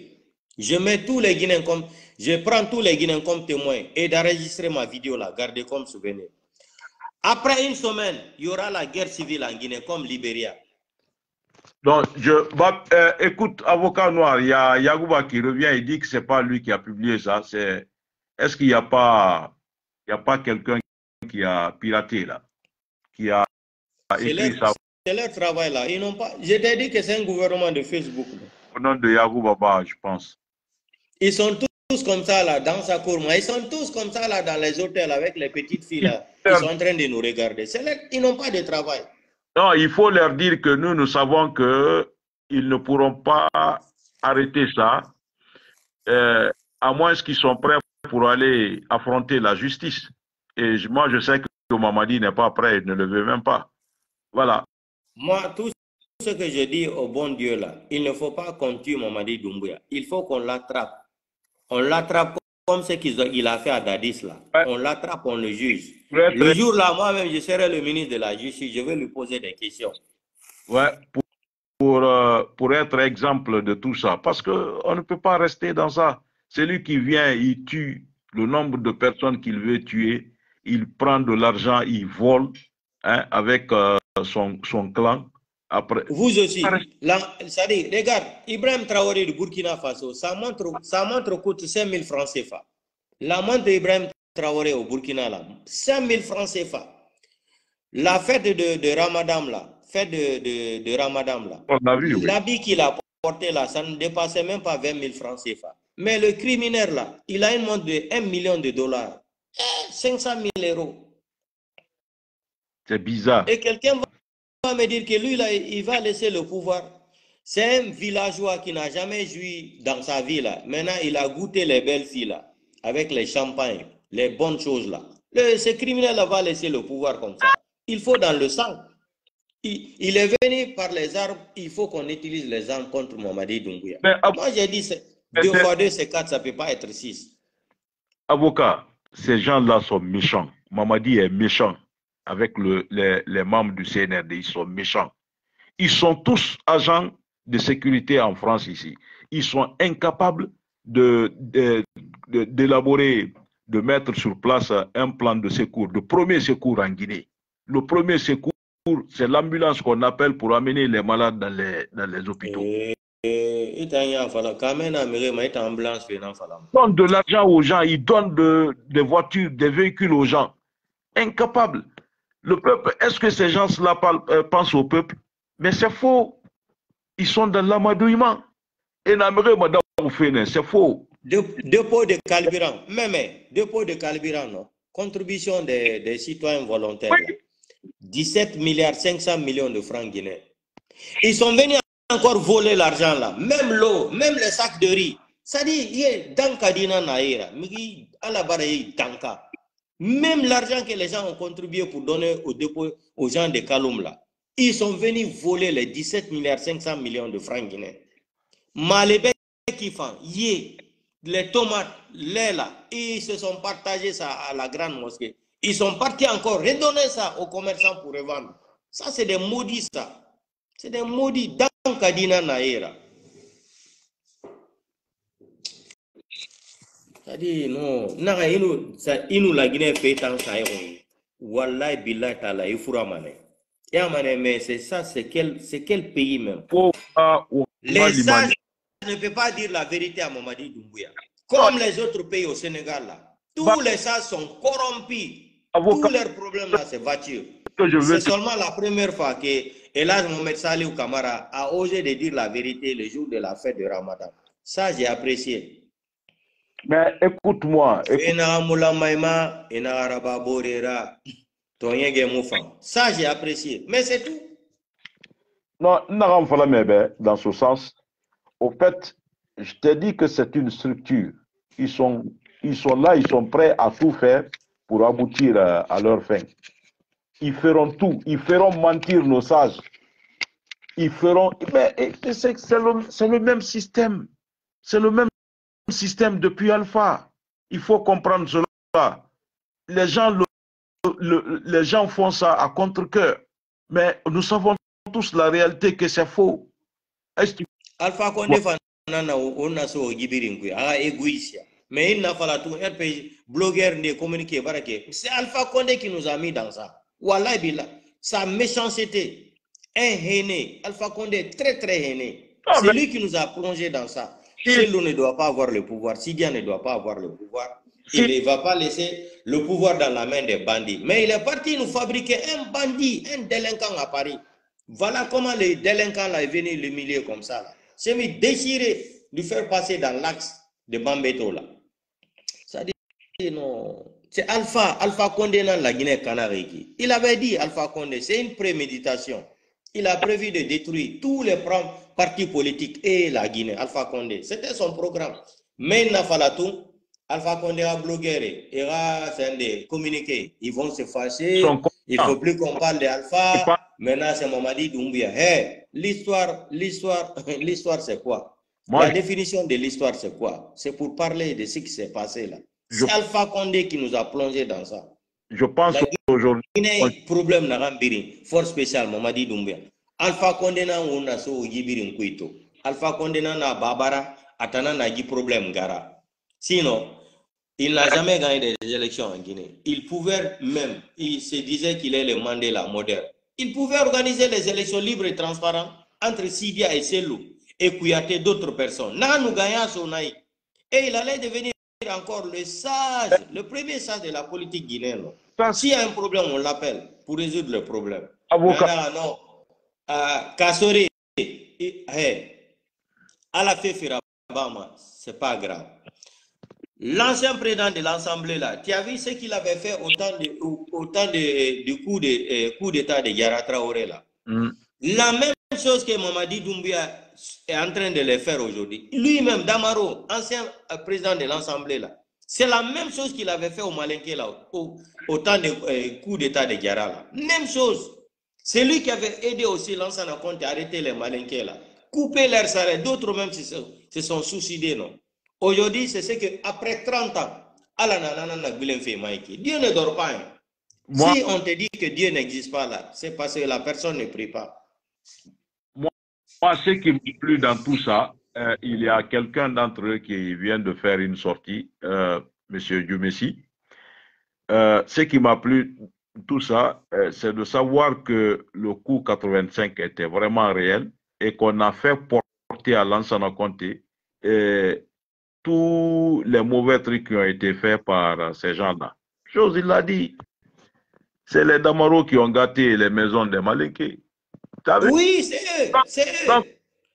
Je mets tous les Guinéens comme, je prends tous les Guinéens comme témoins et d'enregistrer ma vidéo là, gardez comme souvenir. Après une semaine, il y aura la guerre civile en Guinée comme Libéria. Donc, écoute, avocat noir, il y a Yagouba qui revient et dit que c'est pas lui qui a publié ça. Est-ce qu'il n'y a pas, quelqu'un qui a piraté là, qui a écrit ça C'est leur travail là. Ils n'ont pas. Je t'ai dit que c'est un gouvernement de Facebook. au nom de Yagouba, je pense. Ils sont tous comme ça là dans sa cour. Ils sont tous comme ça là dans les hôtels avec les petites filles là. Ils sont en train de nous regarder. Ils n'ont pas de travail. Non, il faut leur dire que nous savons qu'ils ne pourront pas arrêter ça, à moins qu'ils soient prêts pour aller affronter la justice. Et moi, je sais que Mamadi n'est pas prêt, il ne le veut même pas. Voilà. Moi, tout ce que je dis au bon Dieu là, il ne faut pas qu'on tue Mamadi Doumbouya. Il faut qu'on l'attrape. On l'attrape comme ce qu'il a fait à Dadis là. Ouais. On l'attrape, on le juge. Le jour là, moi-même, je serai le ministre de la Justice, je vais lui poser des questions. Ouais, pour être exemple de tout ça. Parce qu'on ne peut pas rester dans ça. Celui qui vient, il tue le nombre de personnes qu'il veut tuer, il prend de l'argent, il vole avec son clan. Après. Vous aussi. C'est-à-dire, regarde, Ibrahim Traoré de Burkina Faso, sa montre coûte 5 000 francs CFA. La montre d'Ibrahim Traoré au Burkina, là, 5 000 francs CFA. La fête de Ramadan, là, l'habit qu'il a porté là, ça ne dépassait même pas 20 000 francs CFA. Mais le criminel là, il a une montre de 1 million de dollars. 500 000 euros. C'est bizarre. Et quelqu'un va me dire que lui, là, il va laisser le pouvoir. C'est un villageois qui n'a jamais joui dans sa vie. Là. Maintenant, il a goûté les belles filles, là, avec les champagnes, les bonnes choses. Là. Ce criminel-là va laisser le pouvoir comme ça. Il faut dans le sang. Il est venu par les armes. Il faut qu'on utilise les armes contre Mamadi Doumbouya. Moi, j'ai dit 2 fois 2, c'est 4, ça ne peut pas être 6. Avocat, ces gens-là sont méchants. Mamadi est méchant. Avec les membres du CNRD, ils sont méchants. Ils sont tous agents de sécurité en France ici. Ils sont incapables d'élaborer, de mettre sur place un plan de secours, de premier secours en Guinée. Le premier secours, c'est l'ambulance qu'on appelle pour amener les malades dans les hôpitaux. Ils donnent de l'argent aux gens, ils donnent des voitures, des véhicules aux gens. Incapables. Le peuple, est-ce que ces gens-là pensent au peuple? Mais c'est faux. Ils sont dans l'amadouillement. Et c'est faux. Dépôt de carburant. Même dépôt de carburant, non? Contribution des citoyens volontaires. Oui. 17 milliards 500 millions de francs guinéens. Ils sont venus encore voler l'argent là. Même l'eau, même les sacs de riz. Ça dit, il y a Danka Dina Naïra. Danka. Même l'argent que les gens ont contribué pour donner au dépôt aux gens de Kaloum là, ils sont venus voler les 17 milliards 500 millions de francs guinéens. Malébé qui font, les tomates, lait là, ils se sont partagés ça à la grande mosquée. Ils sont partis encore redonner ça aux commerçants pour revendre. Ça c'est des maudits ça. C'est des maudits dans Kadina Naïra. C'est-à-dire, non, il nous la Guinée fait tant ça. Wallahi billahi ta'ala, il faut ramener. Mais c'est ça, c'est quel pays même? Les sages ne peuvent pas dire la vérité à Mamadi Doumbouya. Comme les autres pays au Sénégal là. Tous les sages sont corrompus. Tous leurs problèmes là, c'est voiture. C'est seulement la première fois que Elhadj Mohamed Salihou Kamara a osé de dire la vérité le jour de la fête de Ramadan. Ça, j'ai apprécié. Mais écoute-moi. Ça, j'ai apprécié. Mais c'est tout. Non, dans ce sens, au fait, je t'ai dit que c'est une structure. Ils sont là, ils sont prêts à tout faire pour aboutir à leur fin. Ils feront tout. Ils feront mentir nos sages. Ils feront. Mais c'est le même système. C'est le même système depuis Alpha. Il faut comprendre cela. Les gens font ça à contre-cœur. Mais nous savons tous la réalité que c'est faux. Alpha Condé fanana on a so gibirin ku a égoïste. Mais il n'a pas tout RPG blogueur ne communiquer barake. C'est Alpha Condé qui nous a mis dans ça. Wallahi billah, sa méchanceté, un haineux. Alpha Condé très très haineux. C'est lui qui nous a plongé dans ça. Chelou ne doit pas avoir le pouvoir. Sidia ne doit pas avoir le pouvoir. Il ne va pas laisser le pouvoir dans la main des bandits. Mais il est parti nous fabriquer un bandit, un délinquant à Paris. Voilà comment les délinquants là, est venu l'humilier comme ça. C'est mis déchiré, lui faire passer dans l'axe de Bambeto là. Ça dit non. C'est Alpha Condé dans la Guinée-Conakry. Il avait dit, Alpha Condé, c'est une préméditation. Il a prévu de détruire tous les partis politiques et la Guinée, Alpha Condé. C'était son programme. Mais il n'a pas tout. Alpha Condé a blogué, il a communiqué. Ils vont se fâcher. Il ne faut plus qu'on parle d'Alpha. Maintenant, c'est Mamadi Doumbia. Hey, l'histoire, c'est quoi? La définition de l'histoire, c'est quoi? C'est pour parler de ce qui s'est passé là. C'est Alpha Condé qui nous a plongé dans ça. Je pense qu'aujourd'hui. Problème n'a pas force spéciale, Mamadi Doumbia. Alpha Condé n'a on a so yibirin kuito. Alpha Condé n'a babara, atana n'a dit problème gara. Sinon, il n'a jamais gagné des élections en Guinée. Il pouvait même, il se disait qu'il est le Mandela moderne. Il pouvait organiser les élections libres et transparentes entre Sidia et Selou et Kouyaté d'autres personnes. Là, nous gagnons son aïe. Et il allait devenir encore le sage, le premier sage de la politique guinéenne. S'il y a un problème, on l'appelle pour résoudre le problème. Avocat. Non. Kassori, à la Firabama, c'est pas grave. L'ancien président de l'Assemblée, là, tu as vu ce qu'il avait fait au temps du coup d'État de Yara Traoré, là. La même chose que Mamadi Doumbia est en train de le faire aujourd'hui. Lui-même, Damaro, ancien président de l'Assemblée, là, c'est la même chose qu'il avait fait au Malinké, là, au temps du coup d'État de Yara, là. Même chose. C'est lui qui avait aidé aussi l'ancien compte à arrêter les Malinké, là. Couper leur salaire. D'autres même se sont suicidés, non? Aujourd'hui, c'est ce que après 30 ans, Dieu ne dort pas. Hein. Si on te dit que Dieu n'existe pas là, c'est parce que la personne ne prie pas. Moi, ce qui me plu dans tout ça, il y a quelqu'un d'entre eux qui vient de faire une sortie, Monsieur Diomessi. Ce qui m'a plu, tout ça, c'est de savoir que le coup 85 était vraiment réel et qu'on a fait porter à Lansana Conté tous les mauvais trucs qui ont été faits par ces gens-là. Chose, il l'a dit. C'est les Damaro qui ont gâté les maisons des Malinké. Oui, c'est eux. C'est eux.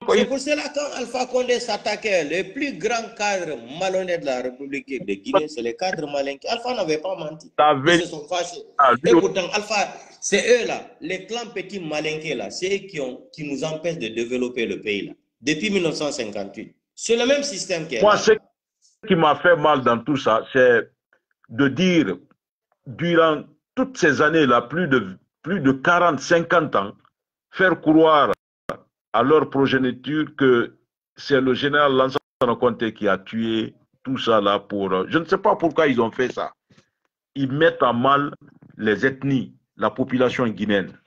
C'est pour cela que quand Alpha Condé s'attaquait, le plus grand cadre malhonnête de la République de Guinée, c'est le cadre Malinké. Alpha n'avait pas menti. Ils se sont fâchés. Et pourtant, Alpha, c'est eux là, les clans petits Malinké là, c'est eux qui nous empêchent de développer le pays là, depuis 1958. C'est le même système qui est Moi, là. ce qui m'a fait mal dans tout ça, c'est de dire, durant toutes ces années-là, plus de 40, 50 ans, faire croire à leur progéniture que c'est le général Lansana Conté qui a tué tout ça là pour... Je ne sais pas pourquoi ils ont fait ça. Ils mettent à mal les ethnies, la population guinéenne.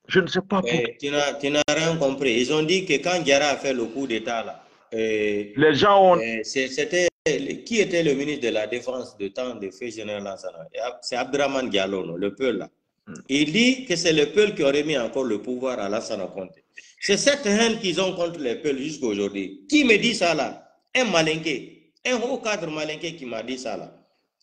Je ne sais pas pourquoi. Tu n'as rien compris. Ils ont dit que quand Diarra a fait le coup d'État là, les gens ont... c'était qui était le ministre de la Défense de temps de feu général Lansana? C'est Abdraman Diallo, le Peul là. Il dit que c'est le Peul qui aurait mis encore le pouvoir à Lansana Conté. C'est cette haine qu'ils ont contre les Peuls jusqu'à aujourd'hui. Qui me dit ça là? Un Malinké, un haut cadre Malinké qui m'a dit ça là.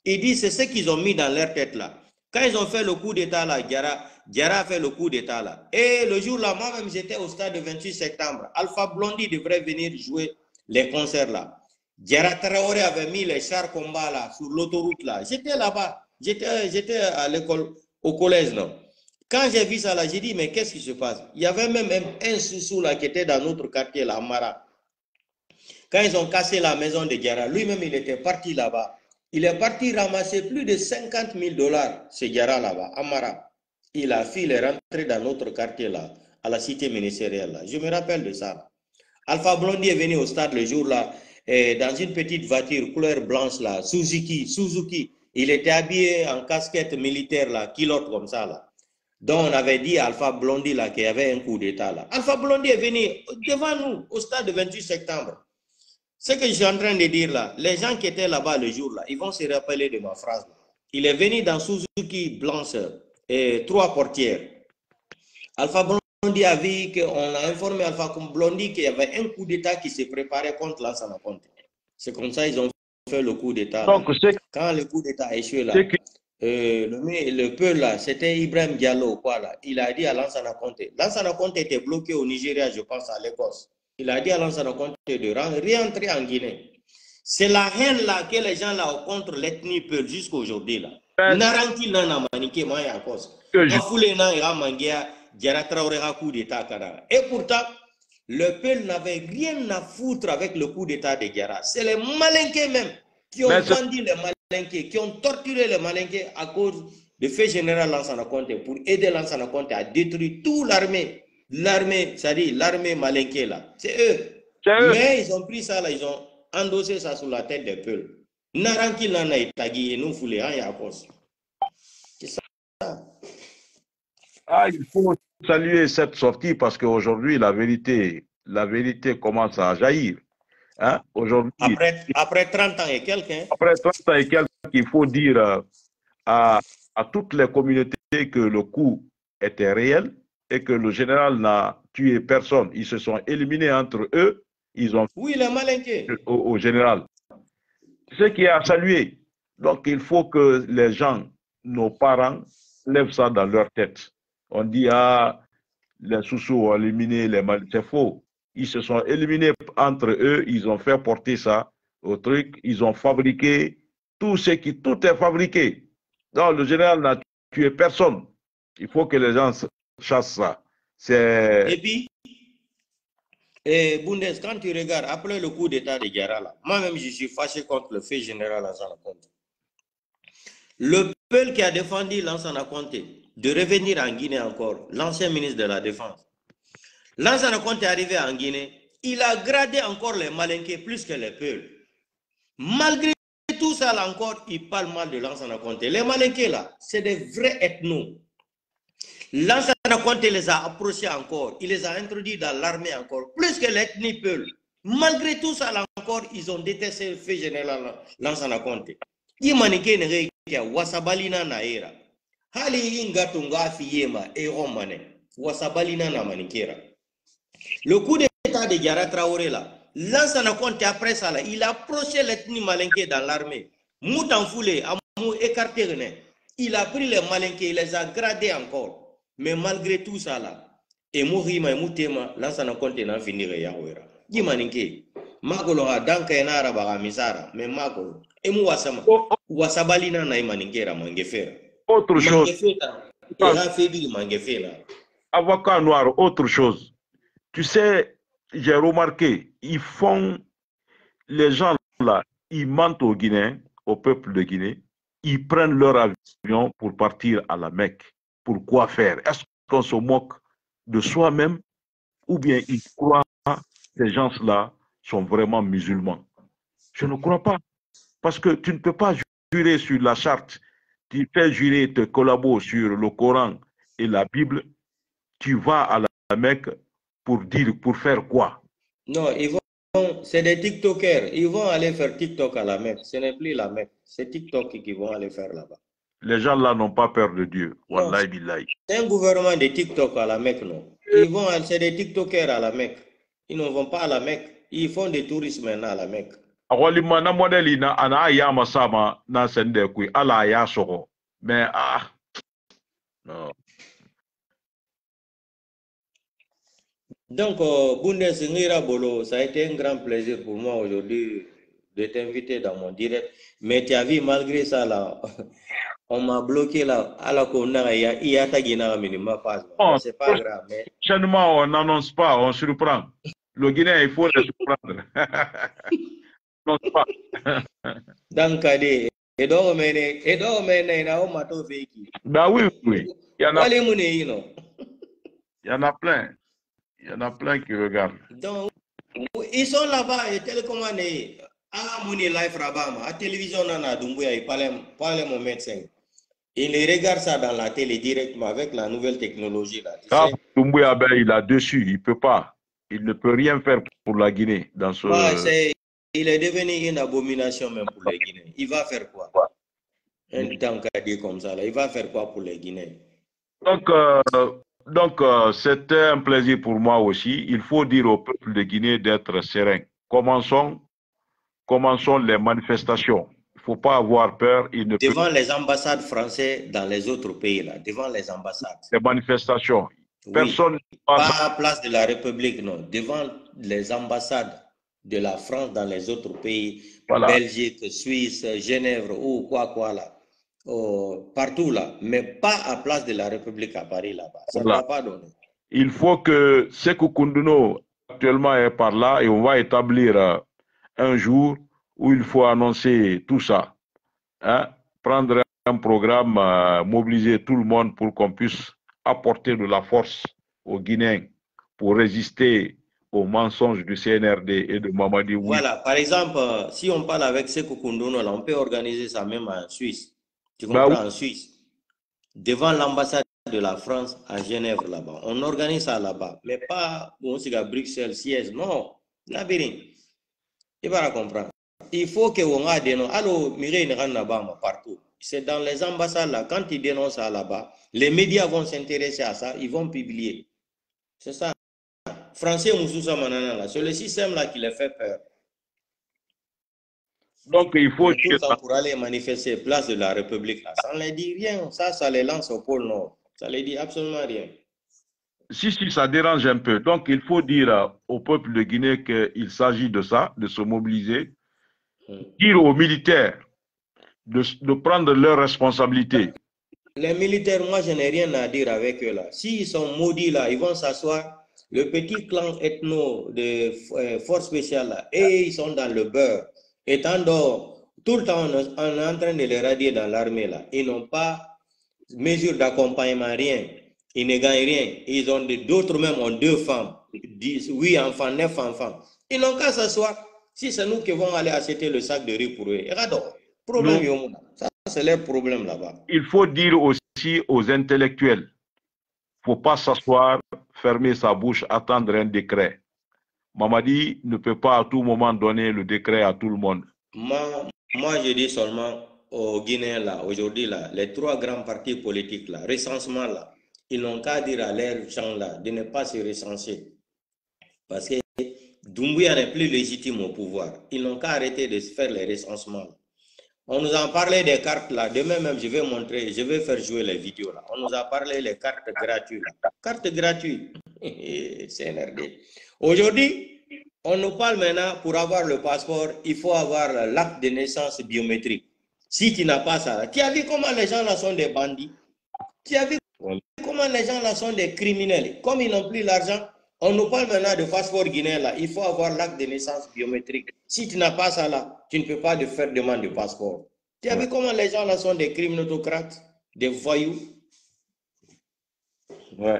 Il dit c'est ce qu'ils ont mis dans leur tête là. Quand ils ont fait le coup d'État là, Diarra a fait le coup d'État là. Et le jour là, moi-même j'étais au stade le 28 septembre. Alpha Blondy devrait venir jouer les concerts là. Diarra Traoré avait mis les chars combat là, sur l'autoroute là. J'étais là-bas. J'étais à l'école, au collège, non. Quand j'ai vu ça là, j'ai dit, mais qu'est-ce qui se passe? Il y avait même un sous là qui était dans notre quartier, là, Amara. Quand ils ont cassé la maison de Diarra, lui-même, il était parti là-bas. Il est parti ramasser plus de 50 000 dollars, ce Diarra là-bas, Amara. Il a fui, il est rentré dans notre quartier là, à la cité ministérielle là. Je me rappelle de ça. Alpha Blondy est venu au stade le jour là, dans une petite voiture couleur blanche là, Suzuki. Il était habillé en casquette militaire là, kilote comme ça là. Donc on avait dit à Alpha Blondy là qu'il y avait un coup d'état là. Alpha Blondy est venu devant nous au stade de 28 septembre. Ce que je suis en train de dire là, les gens qui étaient là-bas le jour là, ils vont se rappeler de ma phrase là. Il est venu dans Suzuki blanche et 3 portières. Alpha Blondy a vu qu'on a informé Alpha Blondy qu'il y avait un coup d'État qui se préparait contre Lansana Conté. C'est comme ça qu'ils ont fait le coup d'État. Quand le coup d'État a échoué là, le peuple là, c'était Ibrahim Diallo, quoi là. Il a dit à Lansana Conté. Lansana Conté était bloqué au Nigeria, je pense, à l'Écosse. Il a dit à Lansana Conté de rentrer en Guinée. C'est la haine là que les gens là ont contre l'ethnie Peul jusqu'à aujourd'hui là. Naranki n'a maniqué moi à cause. Afoulé n'a ira mangia Diarra Traoré coup d'état Canada. Et pourtant, le Peul n'avait rien à foutre avec le coup d'état de Diarra. C'est les Malinqués même qui ont vendu les Malinqués, qui ont torturé les Malinqués à cause de fait général Lansana Conté pour aider Lansana Conté à détruire toute l'armée. L'armée, c'est-à-dire l'armée Malinqué là. C'est eux. Mais ils ont pris ça là, ils ont endossé ça sur la tête des peuples. Naranki nana itagi et nous foulés en yakos. C'est ça. Ah, il faut saluer cette sortie parce qu'aujourd'hui, la vérité commence à jaillir. Hein? Aujourd'hui, après 30 ans et quelques. Hein? Après 30 ans et quelques, il faut dire à toutes les communautés que le coup était réel et que le général n'a tué personne. Ils se sont éliminés entre eux. Ils ont oui, les Malinqués. Au général. Ce qui est à saluer. Donc, il faut que les gens, nos parents, lèvent ça dans leur tête. On dit, ah, les sous-sous ont éliminé les Malinqués. C'est faux. Ils se sont éliminés entre eux. Ils ont fait porter ça au truc. Ils ont fabriqué tout est fabriqué. Donc, le général n'a tué personne. Il faut que les gens chassent ça. Et puis, Bundes, quand tu regardes, après le coup d'état de Diarra, là, moi-même, je suis fâché contre le fait général Lansana Conté. Le peuple qui a défendu Lansana Conté de revenir en Guinée encore, l'ancien ministre de la Défense. Lansana Conté est arrivé en Guinée, il a gradé encore les Malinqués plus que les peuples. Malgré tout ça, là encore, il parle mal de Lansana Conté. Les Malinqués, là, c'est des vrais ethnos. Lansana Conté les a approchés encore, il les a introduits dans l'armée encore, plus que l'ethnie Peul. Malgré tout ça, là encore, ils ont détesté le fait général Lansana Conté. Il manquait une règle, wasabalina naera. Hali ingatu ngafi yema et romane. Wasabalina na manikera. Le coup d'état de Diarra Traoré là, Lansana Conté après ça là, il a approché l'ethnie malinquée dans l'armée. Moutan foulé, amou écarté, il a pris les malinqués, il les a gradés encore. Mais malgré tout ça là, et mourima et moutema, Lansana Conté n'a fini rien. Di malinqué, magolo a danka enara baga misara, mais magolo, et mou wasama, wasabalina na imaningera mangefera. Autre chose. Avocat noir, autre chose. Tu sais, j'ai remarqué, les gens là, ils mentent aux Guinéens, au peuple de Guinée, ils prennent leur avion pour partir à la Mecque. Pourquoi faire? Est-ce qu'on se moque de soi-même ou bien ils croient que ces gens-là sont vraiment musulmans? Je ne crois pas. Parce que tu ne peux pas jurer sur la charte, tu fais jurer tes collabos sur le Coran et la Bible, tu vas à la Mecque pour faire quoi? Non, c'est des TikTokers. Ils vont aller faire TikTok à la Mecque. Ce n'est plus la Mecque. C'est TikTok qui vont aller faire là-bas. Les gens là n'ont pas peur de Dieu. Wallahi billahi. C'est un gouvernement de TikTok à la Mecque, non? C'est des TikTokers à la Mecque. Ils ne vont pas à la Mecque. Ils font des touristes maintenant à la Mecque. Awalima na modèle na ana ya masama na sende kui ala ya soko. Mais non. Donc, Bundesliga Bolo, ça a été un grand plaisir pour moi aujourd'hui de t'inviter dans mon direct. Mais tu as vu, malgré ça, là, on m'a bloqué là. Alors qu'on a, il y a un minimum pas. Non, C'est pas grave. Mais... prochainement, on n'annonce pas, on surprend. Le Guinéen, il faut le surprendre. Non, pas. Donc, et donc, Ben oui, oui. Il y en a, il il y en a plein. Il y en a plein qui regardent. Donc, ils sont là-bas et télécommandés. À mon live là-bas, à la télévision, on a Doumbouya, il parlait mon médecin. Il regarde ça dans la télé directement avec la nouvelle technologie. Là, tu sais. Doumbouya, ben, il a dessus, il peut pas. Il ne peut rien faire pour la Guinée dans ce. Il est devenu une abomination même pour les Guinéens. Il va faire quoi? Un temps qu'a dit comme ça, là, il va faire quoi pour les Guinéens? Donc, c'était un plaisir pour moi aussi. Il faut dire au peuple de Guinée d'être serein. Commençons les manifestations. Il ne faut pas avoir peur. Devant les ambassades françaises dans les autres pays, là, devant les ambassades. Les manifestations. Personne oui, pas à la place de la République, non. Devant les ambassades de la France dans les autres pays, voilà. Belgique, Suisse, Genève ou quoi là. Partout là, mais pas à place de la République à Paris là-bas. Ça ne voilà. va pas donner. Il faut que Sékou Kounduno actuellement est par là et on va établir un jour où il faut annoncer tout ça. Hein? Prendre un programme, mobiliser tout le monde pour qu'on puisse apporter de la force aux Guinéens pour résister aux mensonges du CNRD et de Mamadi. Voilà, par exemple, si on parle avec Sékou Kounduno, on peut organiser ça même en Suisse. Tu comprends, en Suisse. Devant l'ambassade de la France à Genève là-bas. On organise ça là-bas. Mais pas à Bruxelles, siège. Non, labyrinthe. Tu vas comprendre. Il faut que on a des noms. Alors, Mireille là-bas partout. C'est dans les ambassades là. Quand ils dénoncent ça là-bas, les médias vont s'intéresser à ça. Ils vont publier. C'est ça. Français Moussoussa Manana là. C'est le système là qui les fait peur. Donc, il faut dire ça pour aller manifester place de la République là. Ça ne les dit rien. Ça les lance au pôle Nord. Ça ne les dit absolument rien. Si, ça dérange un peu. Donc, il faut dire au peuple de Guinée qu'il s'agit de ça, de se mobiliser. Dire aux militaires de prendre leurs responsabilités. Les militaires, moi, je n'ai rien à dire avec eux là. S'ils sont maudits là, ils vont s'asseoir. Le petit clan ethno de force spéciale là, et ils sont dans le beurre. Étant dehors, tout le temps, on est en train de les radier dans l'armée là. Ils n'ont pas mesure d'accompagnement, rien. Ils ne gagnent rien. Ils ont d'autres même ont 2 femmes, 10, 8 enfants, 9 enfants. Ils n'ont qu'à s'asseoir. Si c'est nous qui vont aller acheter le sac de riz pour eux, problème, ça c'est leur problème là-bas. Il faut dire aussi aux intellectuels, il ne faut pas s'asseoir, fermer sa bouche, attendre un décret. Mamadi ne peut pas à tout moment donner le décret à tout le monde. Moi je dis seulement aux Guinéens là, aujourd'hui là, les 3 grands partis politiques là, recensement là, ils n'ont qu'à dire à leurs gens là de ne pas se recenser. Parce que Doumbouya n'est plus légitime au pouvoir. Ils n'ont qu'à arrêter de faire les recensements. On nous a parlé des cartes là. Demain même, je vais faire jouer les vidéos là. On nous a parlé des cartes gratuites. Cartes gratuites. CNRD. Aujourd'hui, on nous parle maintenant, pour avoir le passeport, il faut avoir l'acte de naissance biométrique. Si tu n'as pas ça, tu as vu comment les gens là sont des bandits? Tu as vu comment les gens là sont des criminels? Comme ils n'ont plus l'argent, on nous parle maintenant de passeport guinéen là. Il faut avoir l'acte de naissance biométrique. Si tu n'as pas ça là, tu ne peux pas faire demande de passeport. Tu as vu comment les gens là sont des criminocrates, des voyous? Ouais.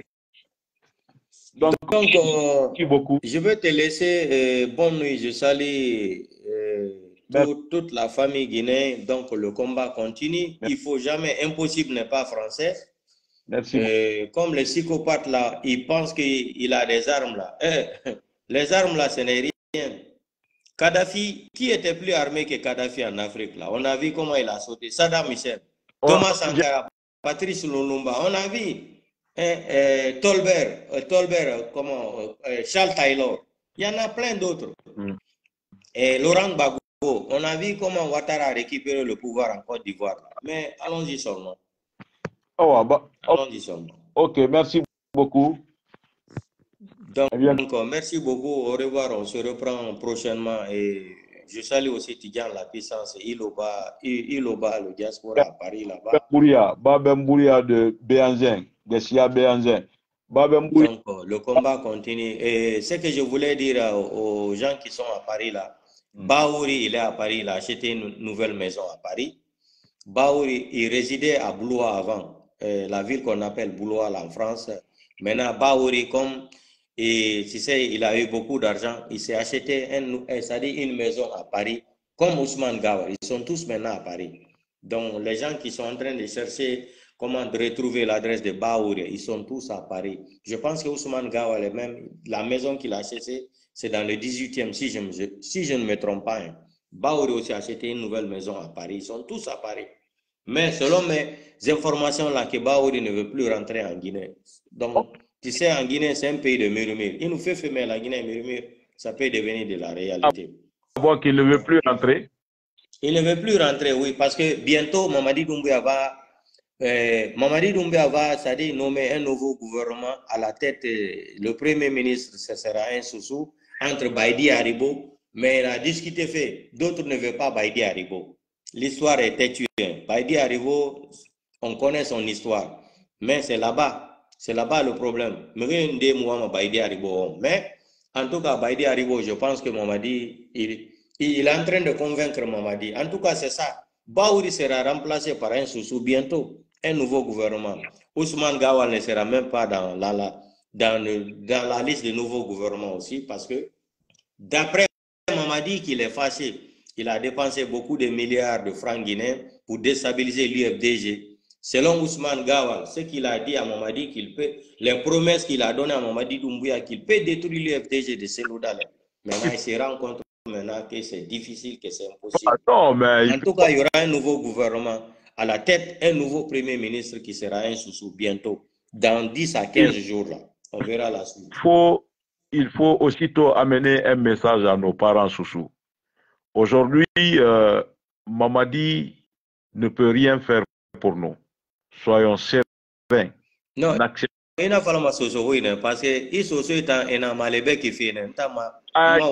Donc je vais te laisser. Bonne nuit. Je salue toute la famille guinéenne. Donc le combat continue. Il faut jamais, impossible n'est pas français. Merci. Comme les psychopathes là, ils pensent qu'il a des armes là. Les armes là, ce n'est rien. Kadhafi, qui était plus armé que Kadhafi en Afrique là? On a vu comment il a sauté. Saddam Hussein, Thomas Sankara, Patrice Lumumba, on a vu. Tolbert, Charles Taylor, il y en a plein d'autres. Et Laurent Gbagbo, on a vu comment Ouattara a récupéré le pouvoir en Côte d'Ivoire. Mais allons-y seulement. Allons-y seulement. Ok, merci beaucoup. Donc, merci beaucoup. Au revoir. On se reprend prochainement et Je salue aussi Tidjan la puissance, Iloba, le diaspora à Paris là-bas. Babembouria de Béanzin, de Sia Béanzin. Donc, le combat continue. Et ce que je voulais dire aux gens qui sont à Paris là, Baouri, il est à Paris, il a acheté une nouvelle maison à Paris. Baouri, il résidait à Blois avant, la ville qu'on appelle Blois là, en France. Maintenant, Baouri, comme et, tu sais, il a eu beaucoup d'argent, il s'est acheté une maison à Paris, comme Ousmane Gawal. Ils sont tous maintenant à Paris. Donc, les gens qui sont en train de chercher comment retrouver l'adresse de Baouri, ils sont tous à Paris. Je pense que Ousmane Gawal, même la maison qu'il a achetée, c'est dans le 18e, si je ne me trompe pas. Hein. Baouri aussi a acheté une nouvelle maison à Paris. Ils sont tous à Paris. Mais selon mes informations, là, que Baouri ne veut plus rentrer en Guinée. Donc, tu sais, en Guinée, c'est un pays de murmure. Il nous fait fumer la Guinée murmure. Ça peut devenir de la réalité. Voir qu'il ne veut plus rentrer. Il ne veut plus rentrer, oui, parce que bientôt, Mamadi Doumbouya va, c'est-à-dire nommer un nouveau gouvernement à la tête. Le premier ministre, ce sera un Soussou, entre Baïdi et Haribo. Mais il a discuté fait. D'autres ne veulent pas Baïdi et Haribo. L'histoire est têtue. Baïdi Haribo, on connaît son histoire. Mais c'est là-bas. C'est là-bas le problème. Mais en tout cas, Baïdi Haribo, je pense que Mamadi, il est en train de convaincre Mamadi. En tout cas, c'est ça. Baouri sera remplacé par un Soussou bientôt, un nouveau gouvernement. Ousmane Gawal ne sera même pas dans la liste de nouveaux gouvernements aussi, parce que d'après Mamadi, qu'il est fâché, il a dépensé beaucoup de milliards de francs guinéens pour déstabiliser l'UFDG. Selon Ousmane Gawal, ce qu'il a dit à Mamadi, les promesses qu'il a données à Mamadi Doumbouya, qu'il peut détruire l'UFDG de Selouda. Maintenant, il se rend compte maintenant que c'est difficile, que c'est impossible. Non, mais en tout cas, il y aura un nouveau gouvernement à la tête, un nouveau premier ministre qui sera un Soussou bientôt, dans 10 à 15 jours. Là. On verra la suite. Il faut aussitôt amener un message à nos parents Soussou. Aujourd'hui, Mamadi ne peut rien faire pour nous. Soyons sereins. Non, il n'a pas Soso, parce que il Soso est un malébé qui fait un tama. Il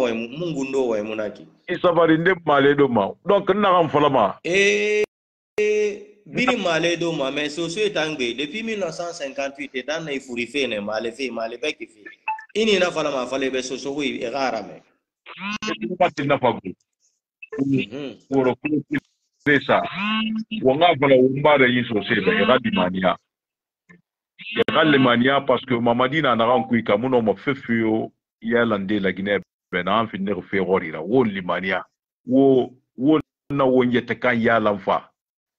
s'avarinde malé de ma. Donc, n'a pas Biri malé de ma, mais Soso est anglais. Depuis 1958, il a été fourrifé, malébé qui fait. Il n'a pas fallu Soso, il est rare. Il n'a pas pour ça. On a fait un bar et Lemania parce que Mamadi n'a pas pu comme on fait fio Yalande la Guinée ben en finir fait horrira wo Limania wo na wo yete kan Yalanfa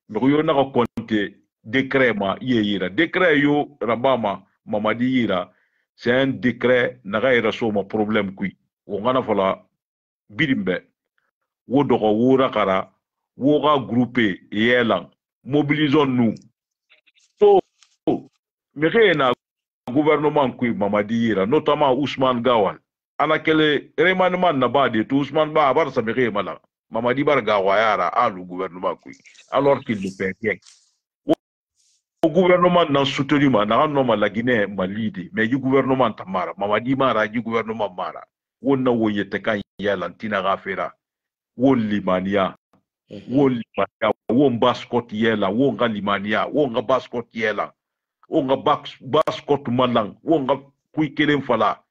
mais yo na ko compter décret ma yira décret yo rabama Mamadi yira c'est un décret na ga ira so ma problème kui wo ngana fala birimbe wo dogo wo rakara wo ga grouper yelan mobilisons-nous so mais na gouvernement qui Mamadi Ira, notamment Ousmane Gawal. Ana kele remaniement na ba de tout Ousmane ba bar sa meke mala. Mamadi bar Gawayara a le gouvernement qui. Alors qu'il ne fait rien. Au gouvernement n'a soutenu ma na no la Guinée malide, mais du gouvernement tamara. Mamadi mara du gouvernement mara. Wonna wo yete kan ya lantina gafera. Wo limania. Wo limania, wo baskot yela, wo nga limania, wo nga baskot yela. Onga baskot malang onga kuikelen fala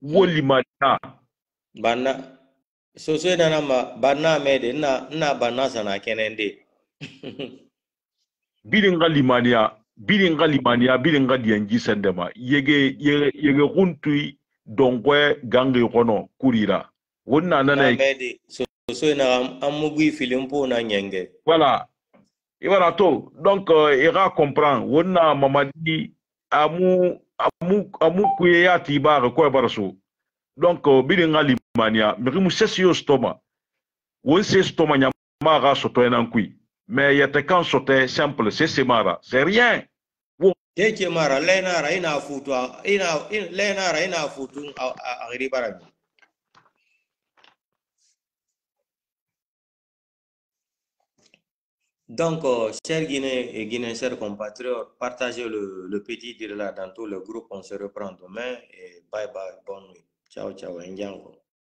woli mana banna Soso na banna mede na banna sana kenende bilinga limania bilinga dianji sendema yege huntui dongwe gange kono kurira wonna nana mede Soso na amugui filimpo na nyenge voilà. Et voilà tout. Donc, il va comprendre. On a Mamadi amu kuya tiba ko baraso. Donc, bilinga limania, mais mu sesio stoma. On sait stoma nyama soto enankui. Mais il y a des cas sote simple, c'est mara, c'est rien. Yeke mara lenara ina futu agri barami. Donc, chers Guinéens et Guinéens, chers compatriotes, partagez le petit dire là dans tout le groupe. On se reprend demain et bye bye, bonne nuit. Ciao, ciao, Indiango.